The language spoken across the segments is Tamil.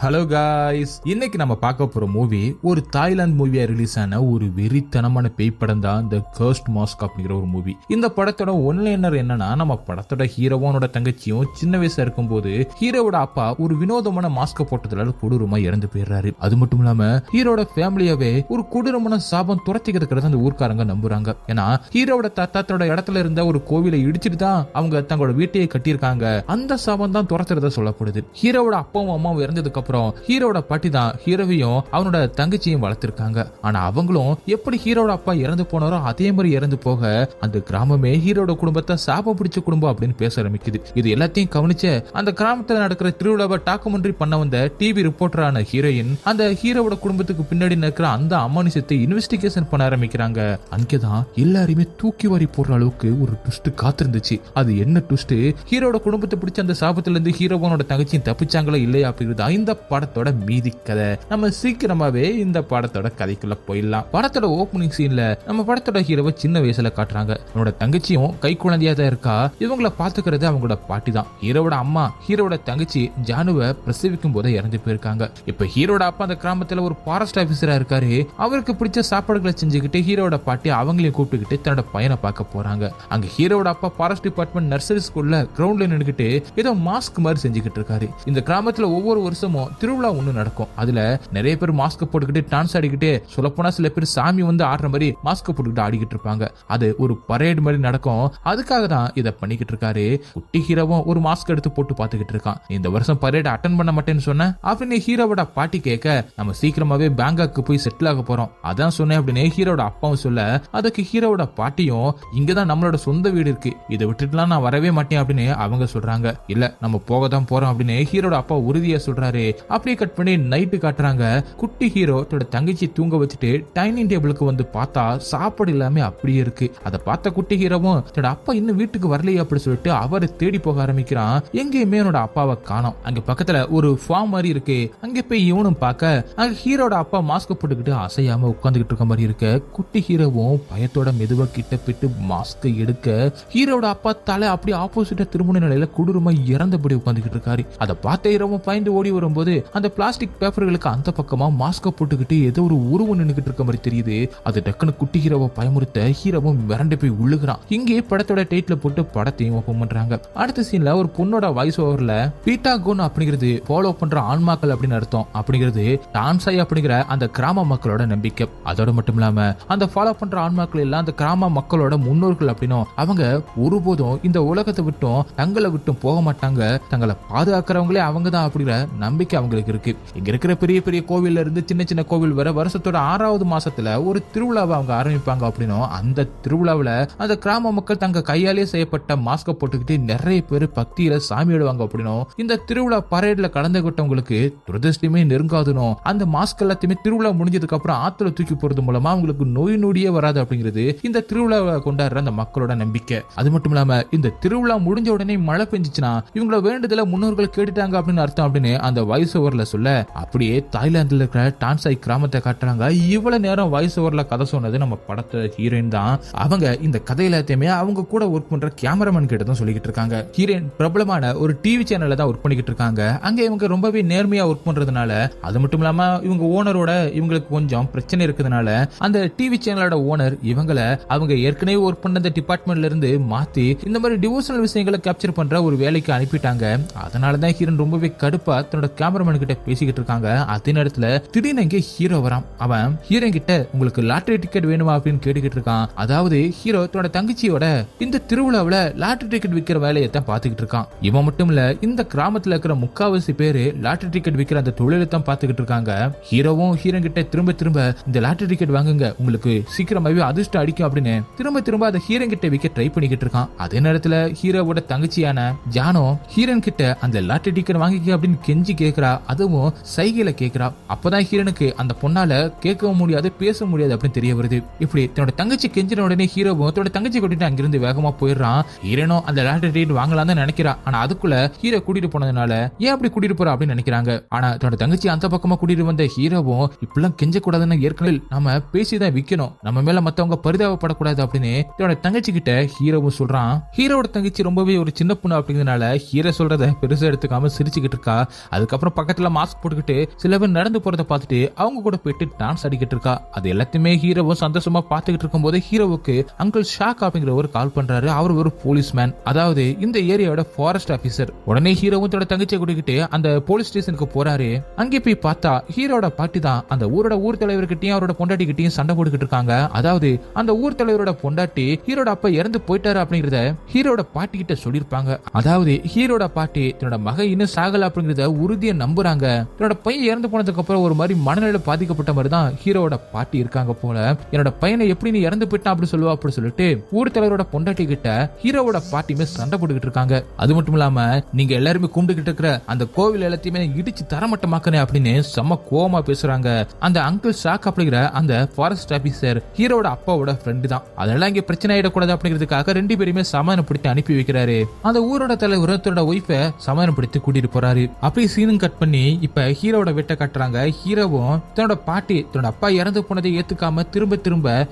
ஹலோ காய்ஸ், இன்னைக்கு நம்ம பார்க்க போற மூவி ஒரு தாய்லாந்து மூவியா ரிலீஸ் ஆன ஒரு வெறித்தனமான பேய் படம் தான் தி கர்ஸ்ட் மாஸ்க் அப்படிங்கிற ஒரு மூவி. இந்த படத்தோட ஒன்லைனர் என்னன்னா, நம்ம படத்தோட ஹீரோவோனோட தங்கச்சியும் சின்ன வயசா இருக்கும் போது ஹீரோவோட அப்பா ஒரு வினோதமான மாஸ்க போட்டதுல கொடூரமா இறந்து போயிடுறாரு. அது மட்டும் இல்லாம ஹீரோட ஃபேமிலியாவே ஒரு கொடூரமான சாபம் துரத்திக்கிறது அந்த ஊர்க்காரங்க நம்புறாங்க. ஏன்னா ஹீரோவோட தாத்தாத்தோட இடத்துல இருந்த ஒரு கோவிலை இடிச்சிட்டு தான் அவங்க தங்களோட வீட்டையே கட்டியிருக்காங்க. அந்த சாபம் தான் துரத்துறதா சொல்லப்படுது. ஹீரோவோட அப்பாவும் அம்மாவும் இறந்ததுக்கு அப்புறம் ஹீரோட பாட்டி தான் ஹீரோவையும் அவனோட தங்கச்சியும் வளர்த்திருக்காங்க. ஆனா அவங்களும் எப்படி ஹீரோட அப்பா இறந்து போனாரோ அதே மாதிரி இறந்து போக அந்த கிராமமே ஹீரோட குடும்பத்தை சாபம் பிடிச்ச குடும்பம் அப்படின்னு பேச ஆரம்பிக்குது. இது எல்லாத்தையும் கவனிச்ச அந்த கிராமத்துல நடக்கிற திருவிழாவை டாக்குமெண்ட்ரி பண்ண வந்த டிவி ரிப்போர்ட்டரான ஹீரோயின் அந்த ஹீரோவோட குடும்பத்துக்கு பின்னாடி இருக்கிற அந்த அமானுஷத்தை இன்வெஸ்டிகேஷன் பண்ண ஆரம்பிக்கிறாங்க. அங்கேதான் எல்லாருமே தூக்கி வாரி போடுற அளவுக்கு ஒரு ட்விஸ்ட் காத்திருந்துச்சு. அது என்ன ட்விஸ்ட்? ஹீரோட குடும்பத்தை பிடிச்ச அந்த சாபத்துல இருந்து ஹீரோவோனோட தங்கச்சியும் தப்பிச்சாங்களா இல்லையா அப்படிங்கிறது இந்த படத்தோட மீதி கதை. நம்ம சீக்கிரமாவே இந்த படத்தோட கதைக்குள்ள போயிடலாம். படத்தோட ஓப்பனிங் சீன்ல நம்ம படத்தோட ஹீரோவை சின்ன வயசுல காட்டுறாங்க. அவனோட தங்கச்சியும் கை குழந்தையா தான் இருக்கா. இவங்களை பாத்துக்கிறது அவங்களோட பாட்டி தான். ஹீரோட அம்மா ஹீரோட தங்கச்சி ஜானுவை பிரசவிக்கும் போதே இறந்து போயிருக்காங்க. இப்ப ஹீரோட அப்பா அந்த கிராமத்துல ஒரு ஃபாரஸ்ட் ஆபீசரா இருக்காரு. அவருக்கு பிடிச்ச சாப்பாடுகளை செஞ்சுக்கிட்டு ஹீரோட பாட்டி அவங்களையும் கூப்பிட்டுக்கிட்டு தன்னோட பையனை பார்க்க போறாங்க. அங்க ஹீரோட அப்பா ஃபாரஸ்ட் டிபார்ட்மெண்ட் நர்சரி ஸ்கூல்ல கிரவுண்ட்ல நின்னுக்கிட்டு ஏதோ மாஸ்க் மாதிரி செஞ்சுக்கிட்டு இருக்காரு. இந்த கிராமத்துல ஒவ்வொரு வருஷமும் திருவிழா ஒண்ணு நடக்கும். அதுல நிறைய பேர் மாஸ்க் போட்டுக்கிட்டு டான்ஸ் ஆடிக்கிட்டு, சொல்லப்போனா சில பேர் சாமி வந்து ஆடுற மாதிரி மாஸ்க் போட்டுக்கிட்டு ஆடிக்கிட்டு இருப்பாங்க. அது ஒரு பரேட் மாதிரி நடக்கும். அதுக்காக தான் இதை பண்ணிக்கிட்டு இருக்காரு. குட்டி ஹீரோவும் ஒரு மாஸ்க் எடுத்து போட்டு பாத்துக்கிட்டு இருக்கான். இந்த வருஷம் பரேட் அட்டன் பண்ண மாட்டேன்னு சொன்ன அப்படின்னு ஹீரோவோட பாட்டி கேட்க, நம்ம சீக்கிரமாவே பேங்காக்கு போய் செட்டில் ஆக போறோம் அதான் சொன்னேன் அப்படின்னு ஹீரோட அப்பாவும் சொல்ல, அதுக்கு ஹீரோவோட பாட்டியும் இங்கதான் நம்மளோட சொந்த வீடு இருக்கு, இதை விட்டுட்டுலாம் நான் வரவே மாட்டேன் அப்படின்னு அவங்க சொல்றாங்க. இல்ல நம்ம போக தான் போறோம் அப்படின்னு ஹீரோட அப்பா உறுதியா சொல்றாரு. அப்படியே கட் பண்ணி நைட்டு காட்டுறாங்க. குட்டி ஹீரோ தன்னோட தங்கச்சி தூங்க வச்சுட்டு டைனிங் டேபிளுக்கு வந்து பார்த்தா சாப்பாடு எல்லாமே அப்படியே இருக்கு. அதை பார்த்த குட்டி ஹீரோவும் தன்னோட அப்பா இன்னும் வீட்டுக்கு வரலையே அப்படி சொல்லிட்டு அவரை தேடி போக ஆரம்பிக்கிறான். எங்கேயுமே என்னோட அப்பாவை காணோம். அங்க பக்கத்துல ஒரு ஃபார்ம் மாதிரி இருக்கு. அங்க போய் இவனும் பார்க்க அங்க ஹீரோட அப்பா மாஸ்க் போட்டுக்கிட்டு அசையாம உட்காந்துக்கிட்டு இருக்க மாதிரி இருக்க. குட்டி ஹீரோவும் பயத்தோட மெதுவா கிட்ட போயிட்டு மாஸ்க் எடுக்க ஹீரோட அப்பா தலை அப்படியே ஆப்போசிட்டா திருமண நிலையில கொடூரமா இறந்தபடி உட்காந்துக்கிட்டு இருக்காரு. அதை பார்த்த ஹீரோவும் பயந்து ஓடி வரும்போது அந்த பிளாஸ்டிக் பேப்பர்களுக்கு அந்த பக்கமா மாஸ்க போட்டுக்கிட்டு ஏதோ ஒரு உருவம் நின்னுக்கிட்டு இருக்க மாதிரி தெரியுது. அது டக்குன்னு குட்டி ஹீரோவை பயமுறுத்த ஹீரோவும் மிரண்டு போய் உள்ளுகிறான். இங்கே படத்தோட டைட்டில் போட்டு படத்தையும் ஓபன் பண்றாங்க. அடுத்த சீன்ல ஒரு பொண்ணோட வாய்ஸ் ஓவர்ல பீட்டாகோன் அப்படிங்கிறது ஃபாலோ பண்ற ஆன்மாக்கள் அப்படின்னு அர்த்தம். அப்படிங்கிறது டான்சாய் அப்படிங்கிற அந்த கிராம மக்களோட நம்பிக்கை. அதோட மட்டும் இல்லாம அந்த ஃபாலோ பண்ற ஆன்மாக்கள் எல்லாம் அந்த கிராம மக்களோட முன்னோர்கள் அப்படின்னும், அவங்க ஒருபோதும் இந்த உலகத்தை விட்டும் தங்களை விட்டும் போக மாட்டாங்க, தங்களை பாதுகாக்கிறவங்களே அவங்க தான் அப்படிங்கிற நம்பிக்கை அவங்களுக்கு இருக்கு. இங்க இருக்கிற பெரிய பெரிய கோவில்ல இருந்து சின்ன சின்ன கோவில் வர வருஷத்தோட 6வது மாசத்துல ஒரு திருவிழாவை அவங்க ஆரம்பிப்பாங்க அப்படின்னும், அந்த திருவிழாவில அந்த கிராம மக்கள் தங்க கையாலே செய்யப்பட்ட மாஸ்க போட்டுக்கிட்டு நிறைய பேர் பக்தியில சாமி எழுவாங்க அப்படின்னும், இந்த திருவிழா பரேட்ல கலந்துகிட்டவங்களுக்கு துரதிருஷ்டமே நெருங்காதுனும், அந்த மாஸ்க் எல்லாத்தையுமே திருவிழா முடிஞ்சதுக்கு அப்புறம் ஆத்துல தூக்கி போறது மூலமா அவங்களுக்கு நோய் நொடியே வராது அப்படிங்கிறது இந்த திருவிழாவை கொண்டாடுற அந்த மக்களோட நம்பிக்கை. அது மட்டும் இல்லாம இந்த திருவிழா முடிஞ்ச உடனே மழை பெஞ்சிச்சுன்னா இவங்கள வேண்டுதல முன்னோர்கள் கேட்டுட்டாங்க அப்படின்னு அர்த்தம் அப்படின்னு அந்த வாய்ஸ் ஓவர்ல சொல்ல, அப்படியே தாய்லாந்துல இருக்கிற டான்சாய் கிராமத்தை காட்டுறாங்க. இவ்வளவு நேரம் வாய்ஸ் ஓவர்ல கதை சொன்னது நம்ம படத்தை ஹீரோயின் தான். அவங்க இந்த கதை எல்லாத்தையுமே அவங்க கூட ஒர்க் பண்ற கேமராமேன் கிட்ட தான் சொல்லிக்கிட்டு இருக்காங்க. ஹீரோயின் பிரபலமான ஒரு டிவி சேனல்ல தான் ஒர்க் பண்ணிக்கிட்டு இருக்காங்க. அங்க இவங்க ரொம்பவே நேர்மையா ஒர்க் பண்றதுனால, அது மட்டும் இல்லாம இவங்க ஓனரோட இவங்களுக்கு கொஞ்சம் பிரச்சனை இருக்கிறதுனால அந்த டிவி சேனலோட ஓனர் இவங்களை அவங்க ஏற்கனவே ஒர்க் பண்ண அந்த டிபார்ட்மெண்ட்ல இருந்து மாத்தி இந்த மாதிரி டிவோஷனல் விஷயங்களை கேப்சர் பண்ற ஒரு வேலைக்கு அனுப்பிட்டாங்க. அதனாலதான் ஹீரோயின் ரொம்பவே கடுப்பா தன்னோட கேமராமேன் கிட்ட பேசிக்கிட்டு இருக்காங்க. அதே நேரத்துல திடீர்னு இங்கே ஹீரோ வரான். அவன் ஹீரோயின் கிட்ட உங்களுக்கு லாட்டரி டிக்கெட் வேணுமா அப்படின்னு கேட்டுக்கிட்டு இருக்கான். அதாவது ஹீரோ தன்னோட தங்கச்சியோட இந்த திருவிழாவில லாட்டரி டிக்கெட் விற்கிற வேலையை தான் பாத்துக்கிட்டு இருக்கான். இவன் மட்டும் இல்ல, இந்த கிராமத்துல இருக்கிற முக்காவாசி பேரு லாட்டரி டிக்கெட் விற்கிற அந்த தொழிலை தான் பாத்துக்கிட்டு இருக்காங்க. ஹீரோவும் ஹீரோயின் கிட்ட திரும்ப திரும்ப இந்த லாட்டரி டிக்கெட் வாங்குங்க, உங்களுக்கு சீக்கிரமாவே அதிர்ஷ்டம் அடிக்கும் அப்படின்னு திரும்ப திரும்ப அதை ஹீரோயின் கிட்ட விற்க ட்ரை பண்ணிக்கிட்டு இருக்கான். அதே நேரத்துல ஹீரோவோட தங்கச்சியான ஜானோ ஹீரோயின் கிட்ட அந்த லாட்டரி டிக்கெட் வாங்கிக்க அப்படின்னு கெஞ்சி கேக்குறா. அதுவும் சைகையில கேக்குறா. அப்பதான் ஹீரோனுக்கு அந்த பொண்ணால கேட்கவும் முடியாது பேச முடியாது அப்படின்னு தெரிய வருது. இப்படி தன்னோட தங்கச்சி கெஞ்சின உடனே ஹீரோவும் தன்னோட தங்கச்சி கூட்டிட்டு அங்கிருந்து வேகமா போயிடுறான். ஹீரோனும் அந்த லாட்டரி டிக்கெட் வாங்கலாம் தான் நினைக்கிறா. ஆனா அதுக்குள்ள ஹீரோ கூட்டிட்டு போனதுனால ஏன் அப்படி கூட்டிட்டு போறா அப்படின்னு நினைக்கிறாங்க. ஆனா தன்னோட தங்கச்சி அந்த பக்கமா கூட்டிட்டு வந்த ஹீரோவும் இப்பெல்லாம் கெஞ்ச கூடாதுன்னு ஏற்கனவே நம்ம பேசிதான் விக்கணும், நம்ம மேல மத்தவங்க பரிதாபப்படக்கூடாது அப்படின்னு தன்னோட தங்கச்சி கிட்ட ஹீரோவும் சொல்றான். ஹீரோட தங்கச்சி ரொம்பவே ஒரு சின்ன பொண்ணு அப்படிங்கிறதுனால ஹீரோ சொல்றத பெருசா எடுத்துக்காம சிரிச்சுக்கிட்டு இருக்கா. அதுக்கப்புறம் அதுக்கப்புறம் பக்கத்துல மாஸ்க் போட்டுக்கிட்டு சில பேர் நடந்து போறத பார்த்துட்டு அவங்க கூட போயிட்டு டான்ஸ் ஆடிக்கிட்டு இருக்கா. அது எல்லாத்தையுமே ஹீரோவும் சந்தோஷமா பாத்துக்கிட்டு இருக்கும் போது ஹீரோவுக்கு அங்கிள் ஷாக் அப்படிங்கிற ஒரு கால் பண்றாரு. அவர் ஒரு போலீஸ் மேன், அதாவது இந்த ஏரியாவோட ஃபாரஸ்ட் ஆபீசர். உடனே ஹீரோவும் தன்னோட தங்கச்சியை கூட்டிக்கிட்டு அந்த போலீஸ் ஸ்டேஷனுக்கு போறாரு. அங்கே போய் பார்த்தா ஹீரோட பாட்டி தான் அந்த ஊர் தலைவர்கிட்டயும் அவரோட பொண்டாட்டி கிட்டயும் சண்டை போட்டுக்கிட்டு இருக்காங்க. அதாவது அந்த ஊர் தலைவரோட பொண்டாட்டி ஹீரோட அப்பா இறந்து போயிட்டாரு அப்படிங்கறத ஹீரோட பாட்டி கிட்ட சொல்லிருப்பாங்க. அதாவது ஹீரோட பாட்டி தன்னோட மகன் இன்னும் சாகல அப்படிங்கறத உறுதியா நம்புறாங்க. தன்னோட பையன் இறந்து போனதுக்கு அப்புறம் ஒரு மாதிரி மனநிலை பாதிக்கப்பட்ட மாதிரி தான் ஹீரோட பாட்டி இருக்காங்க போல. என்னோட பையனை எப்படி நீ இறந்து போயிட்டான் அப்படி சொல்லுவா அப்படி சொல்லிட்டு ஊர் தலைவரோட பொண்டாட்டி கிட்ட ஹீரோவோட பாட்டியுமே சண்டை போட்டுக்கிட்டு இருக்காங்க. அது மட்டும் இல்லாம நீங்க எல்லாருமே கும்பிட்டுக்கிட்டு இருக்கிற அந்த கோவில் எல்லாத்தையுமே இடிச்சு தரமட்டமாக்கனே அப்படின்னு செம்ம கோவமா பேசுறாங்க. அந்த அங்கிள் ஷாக் அப்படிங்கிற அந்த ஃபாரஸ்ட் ஆபீசர் ஹீரோட அப்பாவோட ஃப்ரெண்டு தான். அதெல்லாம் இங்க பிரச்சனை ஆயிடக்கூடாது அப்படிங்கிறதுக்காக ரெண்டு பேருமே சமாதானப்படுத்தி அனுப்பி வைக்கிறாரு. அந்த ஊரோட தலைவர் தன்னோட ஒய்ஃபை சமாதானப்படுத்தி கூட்டிட்டு போறாரு. அப்படியே சீனும் கட் பண்ணி இப்ப ஹீரோட வெட்ட காட்டுறாங்க. ஹீரோவும் தன்னோட பாட்டி தன்னோட அப்பா இறந்து போனதை ஏத்துக்காம திரும்ப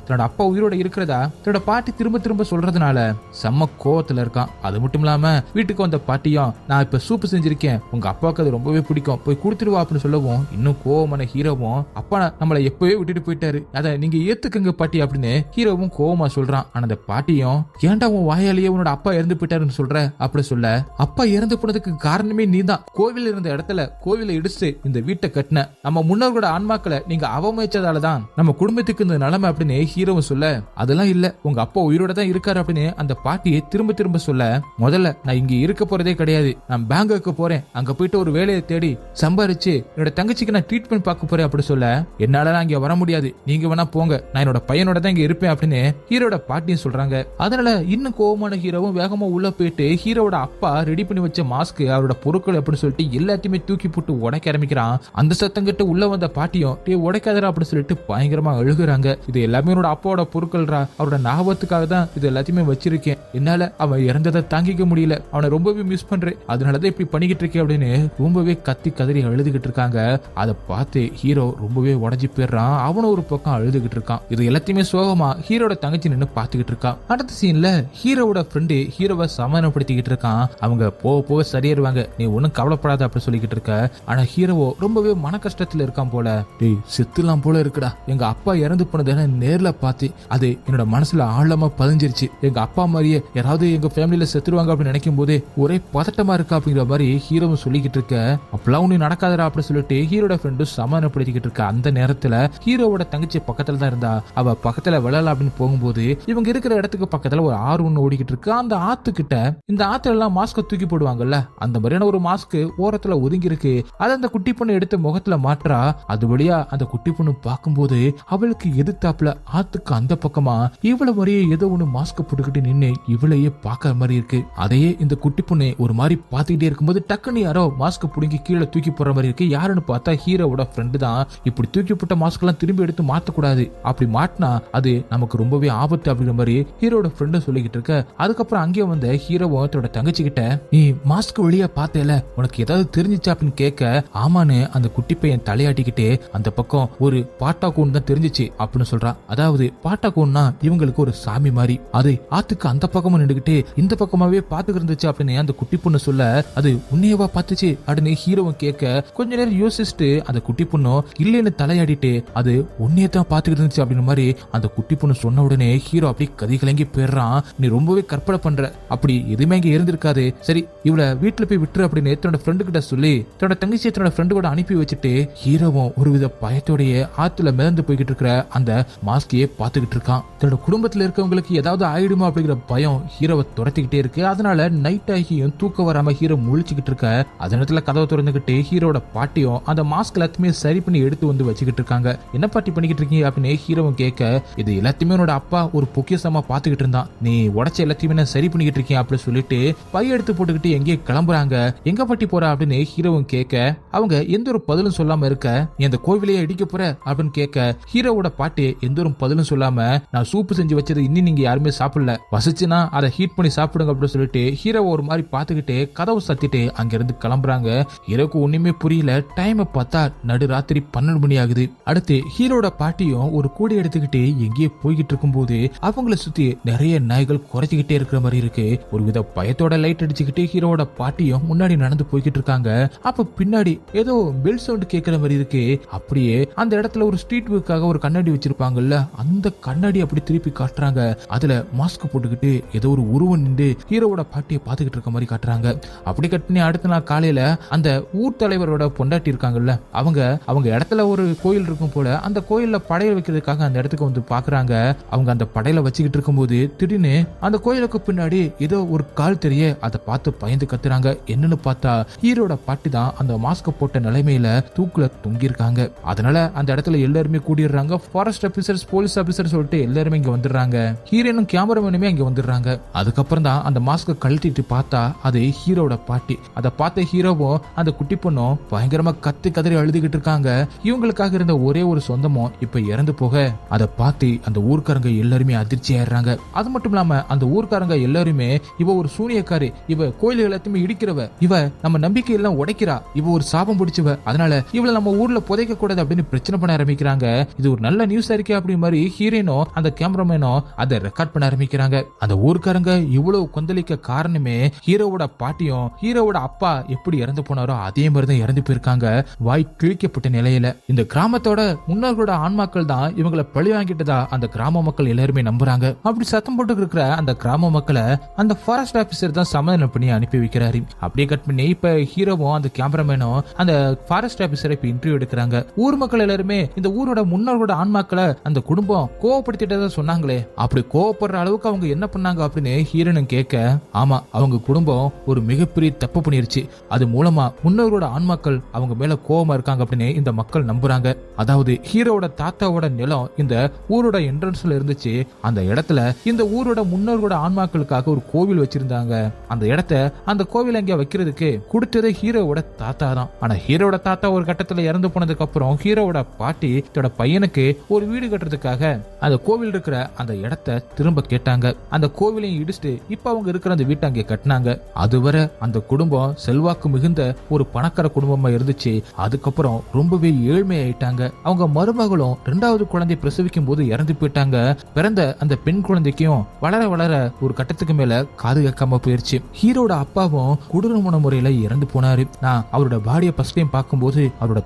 தன்னோட அப்பா உயிரோட இருக்கிறதா தன்னோட பாட்டி திரும்ப சொல்றதுனால செம்ம கோவத்துல இருக்கான். அது மட்டும் இல்லாம வீட்டுக்கு வந்த பாட்டியும் நான் இப்ப சூப்பு செஞ்சிருக்கேன், உங்க அப்பாவுக்கு அது ரொம்பவே பிடிக்கும், போய் கொடுத்துருவா அப்படின்னு சொல்லவும் இன்னும் கோவமான ஹீரோவும் அப்பா நம்மளை எப்பவே விட்டுட்டு போயிட்டாரு, அதை நீங்க ஏத்துக்குங்க பாட்டி அப்படின்னு ஹீரோவும் கோவமா சொல்றான். ஆனா அந்த பாட்டியும் ஏன்டா உன் வாயாலேயே உன்னோட அப்பா இறந்து போயிட்டாருன்னு சொல்ற அப்படி சொல்ல, அப்பா இறந்து போனதுக்கு காரணமே நீதான், கோவில் இருந்த இடத்துல கோவிலை இடிச்சு இந்த வீட்டை கட்டின, நம்ம முன்னோர்களோட ஆன்மாக்களை நீங்க அவமதிச்சதாலதான் நம்ம குடும்பத்துக்கு இந்த நிலைமை அப்படின்னு ஹீரோவும் சொல்ல, அதெல்லாம் இல்ல உங்க அப்பா உயிரோட தான் இருக்காரு அப்படின்னு அந்த பாட்டியை திரும்ப சொல்ல, முதல்ல நான் இங்க இருக்க போறதே கிடையாது, நான் பேங்காக்கு போறேன், அங்க போயிட்டு ஒரு வேலையை தேடி சம்பாரிச்சு என்னோட தங்கச்சிக்கு நான் ட்ரீட்மெண்ட் பார்க்க போறேன் அப்படி சொல்ல, என்னால இங்க வர முடியாது, நீங்க வேணா போங்க, நான் என்னோட பையனோட தான் இங்க இருப்பேன் அப்படின்னு ஹீரோட பாட்டியும் சொல்றாங்க. அதனால இன்னும் கோவமான ஹீரோவும் வேகமா உள்ள போயிட்டு ஹீரோட அப்பா ரெடி பண்ணி வச்ச மாஸ்க் அவரோட பொருட்கள் அப்படின்னு சொல்லிட்டு எல்லாத்தையுமே தூக்கி போட்டு உடைக்க ஆரம்பிக்கிறான். அந்த சத்தம் கிட்ட உள்ள வந்த பாட்டியும் டே உடைக்காதரா அப்படின்னு சொல்லிட்டு பயங்கரமா அழுகுறாங்க. இது எல்லாமே என்னோட அப்பாவோட பொருட்கள்ரா, அவரோட ஞாபகத்துக்காக தான் இது எல்லாத்தையுமே வச்சிருக்கேன், என்னால அவன் இறந்ததை தாங்கிக்க முடியல, அவனை ரொம்பவே மிஸ் பண்றேன், அதனாலதான் இப்படி பண்ணிக்கிட்டு இருக்கேன் அப்படின்னு ரொம்பவே கத்தி கதறி அழுதுகிட்டு இருக்காங்க. அதை பார்த்து ஹீரோ ரொம்பவே உடஞ்சி போயிடுறான். அவனும் ஒரு பக்கம் அழுதுகிட்டு இருக்கான். இது எல்லாத்தையுமே சோகமா ஹீரோட தங்கச்சி நின்று பாத்துக்கிட்டு இருக்கான். அடுத்த சீன்ல ஹீரோவோட ஃப்ரெண்டு ஹீரோவை சமாதானப்படுத்திக்கிட்டு இருக்கான். அவங்க போக சரியாயிருவாங்க, நீ ஒன்னும் கவலைப்படாத அப்படி சொல்லிக்கிட்டு இருக்க. ஆனா ஹீரோவோ ரொம்பவே மன கஷ்டத்துல இருக்கான் போல. டேய் செத்துலாம் போல இருக்குடா, எங்க அப்பா இறந்து போனதை நேர்ல பார்த்து அது என்னோட மனசுல ஆழமா பதிஞ்சிருச்சு, எங்க அப்பா மாதிரியே யாராவது எங்க ஃபேமிலியில செத்துருவாங்க அப்படின்னு நினைக்கும் போதே ஒரே பதட்டமா இருக்கா அப்படிங்கிற மாதிரி ஹீரோவும் சொல்லிக்கிட்டு இருக்க. அப்பெல்லாம் ஒண்ணு நடக்காதரா அப்படின்னு சொல்லிட்டு ஹீரோட ஃப்ரெண்டும் சமாதானப்படுத்திக்கிட்டு இருக்க. அந்த நேரத்துல ஹீரோவோட தங்கச்சி பக்கத்துல தான் இருந்தா. அவ பக்கத்துல விழலாம் அப்படின்னு போகும்போது இவங்க இருக்கிற இடத்துக்கு பக்கத்துல ஒரு ஆறு ஒண்ணு ஓடிக்கிட்டு இருக்கு. அந்த ஆத்துக்கிட்ட இந்த ஆத்துல எல்லாம் மாஸ்க தூக்கி போடுவாங்கல்ல, அந்த மாதிரியான ஒரு மாஸ்க் ஓரத்துல ஒதுங்கி இருக்கு. அதை அந்த குட்டி பொண்ணு எடுத்து முகத்துல மாற்றா. அது வழியா அந்த குட்டி பொண்ணு பார்க்கும்போது அவளுக்கு எதிர்த்தாப்புல ஆத்துக்கு அந்த பக்கமா இவ்வளவு மாதிரியே ஏதோ ஒண்ணு மாஸ்க் போட்டுக்கிட்டு நின்று இவளையே பாக்குற மாதிரி இருக்கு. அதையே இந்த குட்டி பொண்ணு ஒரு மாதிரி பாத்துக்கிட்டே இருக்கும்போது டக்குன்னு யாரோ மாஸ்க் புடுங்கி கீழே தூக்கி போற மாதிரி இருக்கு. யாருன்னு பார்த்தா ஹீரோவோட ஃப்ரெண்டு தான். இப்படி தூக்கி போட்ட மாஸ்க் எல்லாம் திரும்பி எடுத்து மாத்தக்கூடாது, அப்படி மாட்டினா அது நமக்கு ரொம்பவே ஆபத்து அப்படிங்கிற மாதிரி ஹீரோட ஃப்ரெண்டு சொல்லிக்கிட்டு இருக்க. அதுக்கப்புறம் அங்கே வந்த ஹீரோவும் தன்னோட தங்கச்சி கிட்ட நீ மாஸ்க் வழியா பார்த்தேல, உனக்கு ஏதாவது தெரிஞ்சிச்சா அப்படின்னு கேட்க, ஆமான்னு அந்த குட்டி பையன் தலையாட்டிக்கிட்டே அந்த பக்கம் ஒரு பாட்டா கூன் தான் தெரிஞ்சிச்சு அப்படின்னு சொல்றான். அதாவது பாட்டா கூன்னா இவங்களுக்கு ஒரு சாமி மாதிரி, அது ஆத்துக்கு அந்த பக்கமும் நின்றுகிட்டு இந்த பக்கமாவே பாத்துக்கிட்டு இருந்துச்சு அப்படின்னு அந்த குட்டி பொண்ணு சொல்ல, அது உன்னையவா பாத்துச்சு அப்படின்னு ஹீரோவும் கேட்க, கொஞ்ச நேரம் யோசிச்சுட்டு அந்த குட்டி பொண்ணும் இல்லைன்னு தலையாடிட்டு அது உன்னையே தான் பாத்துக்கிட்டு இருந்துச்சு அப்படின்னு மாதிரி அந்த குட்டி பொண்ணு சொன்ன உடனே ஹீரோ அப்படி கதி கலங்கி போயிடுறான். நீ ரொம்பவே கற்பனை பண்ற, அப்படி எதுவுமே இங்க இருந்திருக்காது, சரி இவளை வீட்டுல போய் விட்டுரு அப்படின்னு தன்னோட ஃப்ரெண்டு கிட்ட சொல்லி தன்னோட தங்கச்சியை தன்னோட ஃப்ரெண்டு கூட அனுப்பி வச்சுட்டு ஹீரோவும் ஒருவித பயத்தோடைய ஆத்துல மிதந்து போய்கிட்டு இருக்கிற அந்த மாஸ்கையே பாத்துக்கிட்டு இருக்கான். தன்னோட குடும்பத்துல இருக்கவங்களுக்கு ஏதாவது ஆயிடுமா அப்படிங்கிற பயம் ஹீரோவை துரத்திக்கிட்டே இருக்கு. அதனால நைட் ஆகியும் தூக்க வராம ஹீரோ முழிச்சுக்கிட்டு இருக்க. அதே நேரத்துல கதவை திறந்துகிட்டு ஹீரோட பாட்டியும் அந்த மாஸ்க் எல்லாத்தையுமே சரி பண்ணி எடுத்து வந்து வச்சுக்கிட்டு இருக்காங்க. என்ன பாட்டி பண்ணிக்கிட்டு இருக்கீங்க அப்படின்னு ஹீரோவும் கேட்க, இது எல்லாத்தையுமே உன்னோட அப்பா ஒரு பொக்கிஷமா பாத்துக்கிட்டு இருந்தான், நீ உடச்ச எல்லாத்தையுமே நான் சரி பண்ணிக்கிட்டு இருக்கேன் அப்படின்னு சொல்லிட்டு பைய எடுத்து போட்டுக்கிட்டு எங்கேயே கிளம்புறாங்க. எங்க பாட்டி போறா அப்படின்னு ஹீரோவும் கேட்க, அவங்க எந்த ஒரு பதிலும் சொல்லாம இருக்க, நீ அந்த கோவிலையே இடிக்க போற அப்படின்னு கேட்க, ஹீரோவோட பாட்டி எந்த ஒரு பதிலும் சொல்லாம, நான் சூப்பு செஞ்சு வச்சது இன்னும் நீங்க யாருமே சாப்பிடல, பசிச்சுனா அதை ஹீட் பண்ணி சாப்பிடுங்க அப்படின்னு சொல்லிட்டு ஹீரோ ஒரு மாதிரி பாத்துக்கிட்டு கதவு சத்திட்டு அங்க இருந்து கிளம்புறாங்க. ஹீரோக்கு ஒண்ணுமே புரியல. டைம் பார்த்தா நடு ராத்திரி 12 மணி ஆகுது. அடுத்து ஹீரோட பாட்டியும் ஒரு கூடை எடுத்துக்கிட்டு எங்கேயே போய்கிட்டு இருக்கும் போது அவங்கள சுத்தி நிறைய நாய்கள் குறைச்சிக்கிட்டே இருக்கிற மாதிரி இருக்கு. ஒரு வித பயத்தோட லைட் அடிச்சுக்கிட்டு ஹீரோட பாட்டியும் முன்னாடி நடந்து போய்கிட்டு இருக்காங்க. அப்ப பின்னாடி ஏதோ பெல் சவுண்ட் கேட்கிற மாதிரி இருக்கு. அப்படியே அந்த இடத்துல ஒரு ஸ்ட்ரீட் வியூக்காக ஒரு கண்ணாடி வச்சிருப்பாங்கல்ல, அந்த கண்ணாடி அப்படி திருப்பி காட்டுறாங்க. அதுல மாஸ்க் போட்டுக்கிட்டு ஏதோ ஒரு உருவம் நின்று ஹீரோவோட பாட்டியை பாத்துக்கிட்டு இருக்க மாதிரி காட்டுறாங்க. அப்படி கட் பண்ணி அடுத்த நாள் காலையில அந்த ஊர் தலைவரோட பொண்டாட்டி இருக்காங்கல்ல, அவங்க இடத்துல ஒரு கோயில் இருக்கும் போல, அந்த கோயில்ல படையல் வைக்கிறதுக்காக அந்த இடத்துக்கு வந்து பாக்குறாங்க. அவங்க அந்த படையில வச்சுக்கிட்டு இருக்கும்போது திடீர்னு அந்த கோயிலுக்கு பின்னாடி ஏதோ ஒரு கால் தெரிய அதை பார்த்து பயந்து கத்துறாங்க. என்னன்னு பார்த்தா ஹீரோட பாட்டி தான் அந்த மாஸ்க் போட்ட நிலைமையில தூக்குல தொங்கிருக்காங்க. அதனால அந்த இடத்துல எல்லாருமே கூடிடுறாங்க. ஃபாரஸ்ட் ஆபீசர்ஸ், போலீஸ் ஆபீசர் சொல்லிட்டு எல்லாருமே இங்க வந்துடுறாங்க. ஹீரோனும் கேமராமேனுமே இங்க வந்துடுறாங்க. அதுக்கப்புறம் தான் அந்த மாஸ்க் கழட்டிட்டு பார்த்தா அது ஹீரோட பாட்டி. அதை பார்த்த ஹீரோவும் அந்த குட்டி பொண்ணும் பயங்கரமா கத்தி கதறி அழுதுகிட்டு இருக்காங்க. இவங்களுக்காக இருந்த ஒரே ஒரு சொந்தமும் இப்ப இறந்து போக அதை பார்த்து அந்த ஊர்க்காரங்க எல்லாருமே அதிர்ச்சி ஆயிடுறாங்க. அது மட்டும் இல்லாம அந்த ஊர்க்காரங்க எல்லாருமே இவ ஒரு சூனியக்காரி, இவ கோயில் எல்லாத்தையுமே இடிக்கிறவ, இவ நம்ம நம்பிக்கை எல்லாம் உடைக்கிறா, இவ ஒரு சாபம் பிடிச்சவ, அதனால இவளை நம்ம ஊர்ல புதைக்க கூடாது அப்படின்னு பிரச்சனை பண்ண ஆரம்பிக்கிறாங்க. இது ஒரு நல்ல நியூஸ் இருக்கே அப்படி மாதிரி ஹீரோனோ அந்த கேமராமேனோ அதை ரெக்கார்ட் பண்ண ஆரம்பிக்கிறாங்க. அந்த ஊர்க்காரங்க இவ்வளவு கொந்தளிக்க காரணமே ஹீரோவோட பாட்டியும் ஹீரோவோட அப்பா எப்படி இறந்து போனாரோ அதே மாதிரிதான் இறந்து போயிருக்காங்க, வாய் கிழிக்கப்பட்ட நிலையில. இந்த கிராமத்தோட முன்னோர்களோட ஆன்மாக்கள் தான் இவங்களை பழி வாங்கிட்டதா அந்த கிராம மக்கள் எல்லாருமே நம்புறாங்க. அப்படி சத்தம் போட்டு இருக்கிற அந்த கிராம மக்களை அந்த ஃபாரஸ்ட் ஆபீசர் தான் சமாதானம் பண்ணி அனுப்பி வைக்கிறாரு. அப்படியே கட் பண்ணி இப்ப ஹீரோவும் அந்த கேமராமேனும் அந்த ஃபாரஸ்ட் ஆபீசரை இப்ப இன்டர்வியூ எடுக்கிறாங்க. ஊர் மக்கள் எல்லாருமே இந்த ஊரோட முன்னோர்களோட ஆன்மாக்களை அந்த குடும்பம் கோவப்படுத்திட்டதா சொன்னாங்களே, அப்படி கோவப்படுற அளவுக்கு அவங்க என்ன பண்ணாங்க அப்படின்னு ஹீரோனும் கேட்க, ஆமா அவங்க குடும்பம் ஒரு மிகப்பெரிய தப்பு பண்ணிருச்சு, அது மூலமா முன்னோர்களோட ஆன்மாக்கள் அவங்க மேல கோவமா இருக்காங்க அப்படின்னு இந்த மக்கள் நம்புறாங்க. அதாவது ஹீரோவோட தாத்தாவோட நிலம் இந்த ஊரோட என்ட்ரன்ஸ்ல இருந்துச்சு. அந்த இடத்துல இந்த ஊரோட முன்னோர்களோட ஆன்மாக்களுக்காக ஒரு கோவில் வச்சிருந்தாங்க. அந்த இடத்த அந்த கோவில் அங்க வைக்கிறதுக்கு கொடுத்தது ஹீரோவோட தாத்தா தான். ஆனா ஹீரோட தாத்தா ஒரு கட்டத்துல இறந்து போனதுக்கு அப்புறம் ஹீரோவோட பாட்டி தன்னோட பையனுக்கு ஒரு வீடு கட்டுறதுக்காக அந்த கோவில் இருக்கிற அந்த இடத்த திரும்ப கேட்டாங்க. அந்த கோவிலையும் இடிச்சுட்டு இப்ப அவங்க இருக்கிற அந்த வீட்டை அங்கே கட்டினாங்க. அதுவரை அந்த குடும்பம் செல்வாக்கு மிகுந்த ஒரு பணக்கார குடும்பமா இருந்துச்சு. அதுக்கப்புறம் ரொம்பவே ஏழ்மை ஆயிட்டாங்க. அவங்க மருமகளும் 2வது குழந்தை பிரசவிக்கும் போது இறந்து போயிட்டாங்க. பிறந்த அந்த பெண் குழந்தைக்கும் வளர வளர ஒரு கட்டத்துக்கு மேல காது கேட்காம போயிருச்சு. ஹீரோட அப்பாவும் கொடூரமான முறையில இறந்து போனாரு. நான் அவரோட பாடியை ஃபர்ஸ்ட் டைம் பார்க்கும்போது அவரோட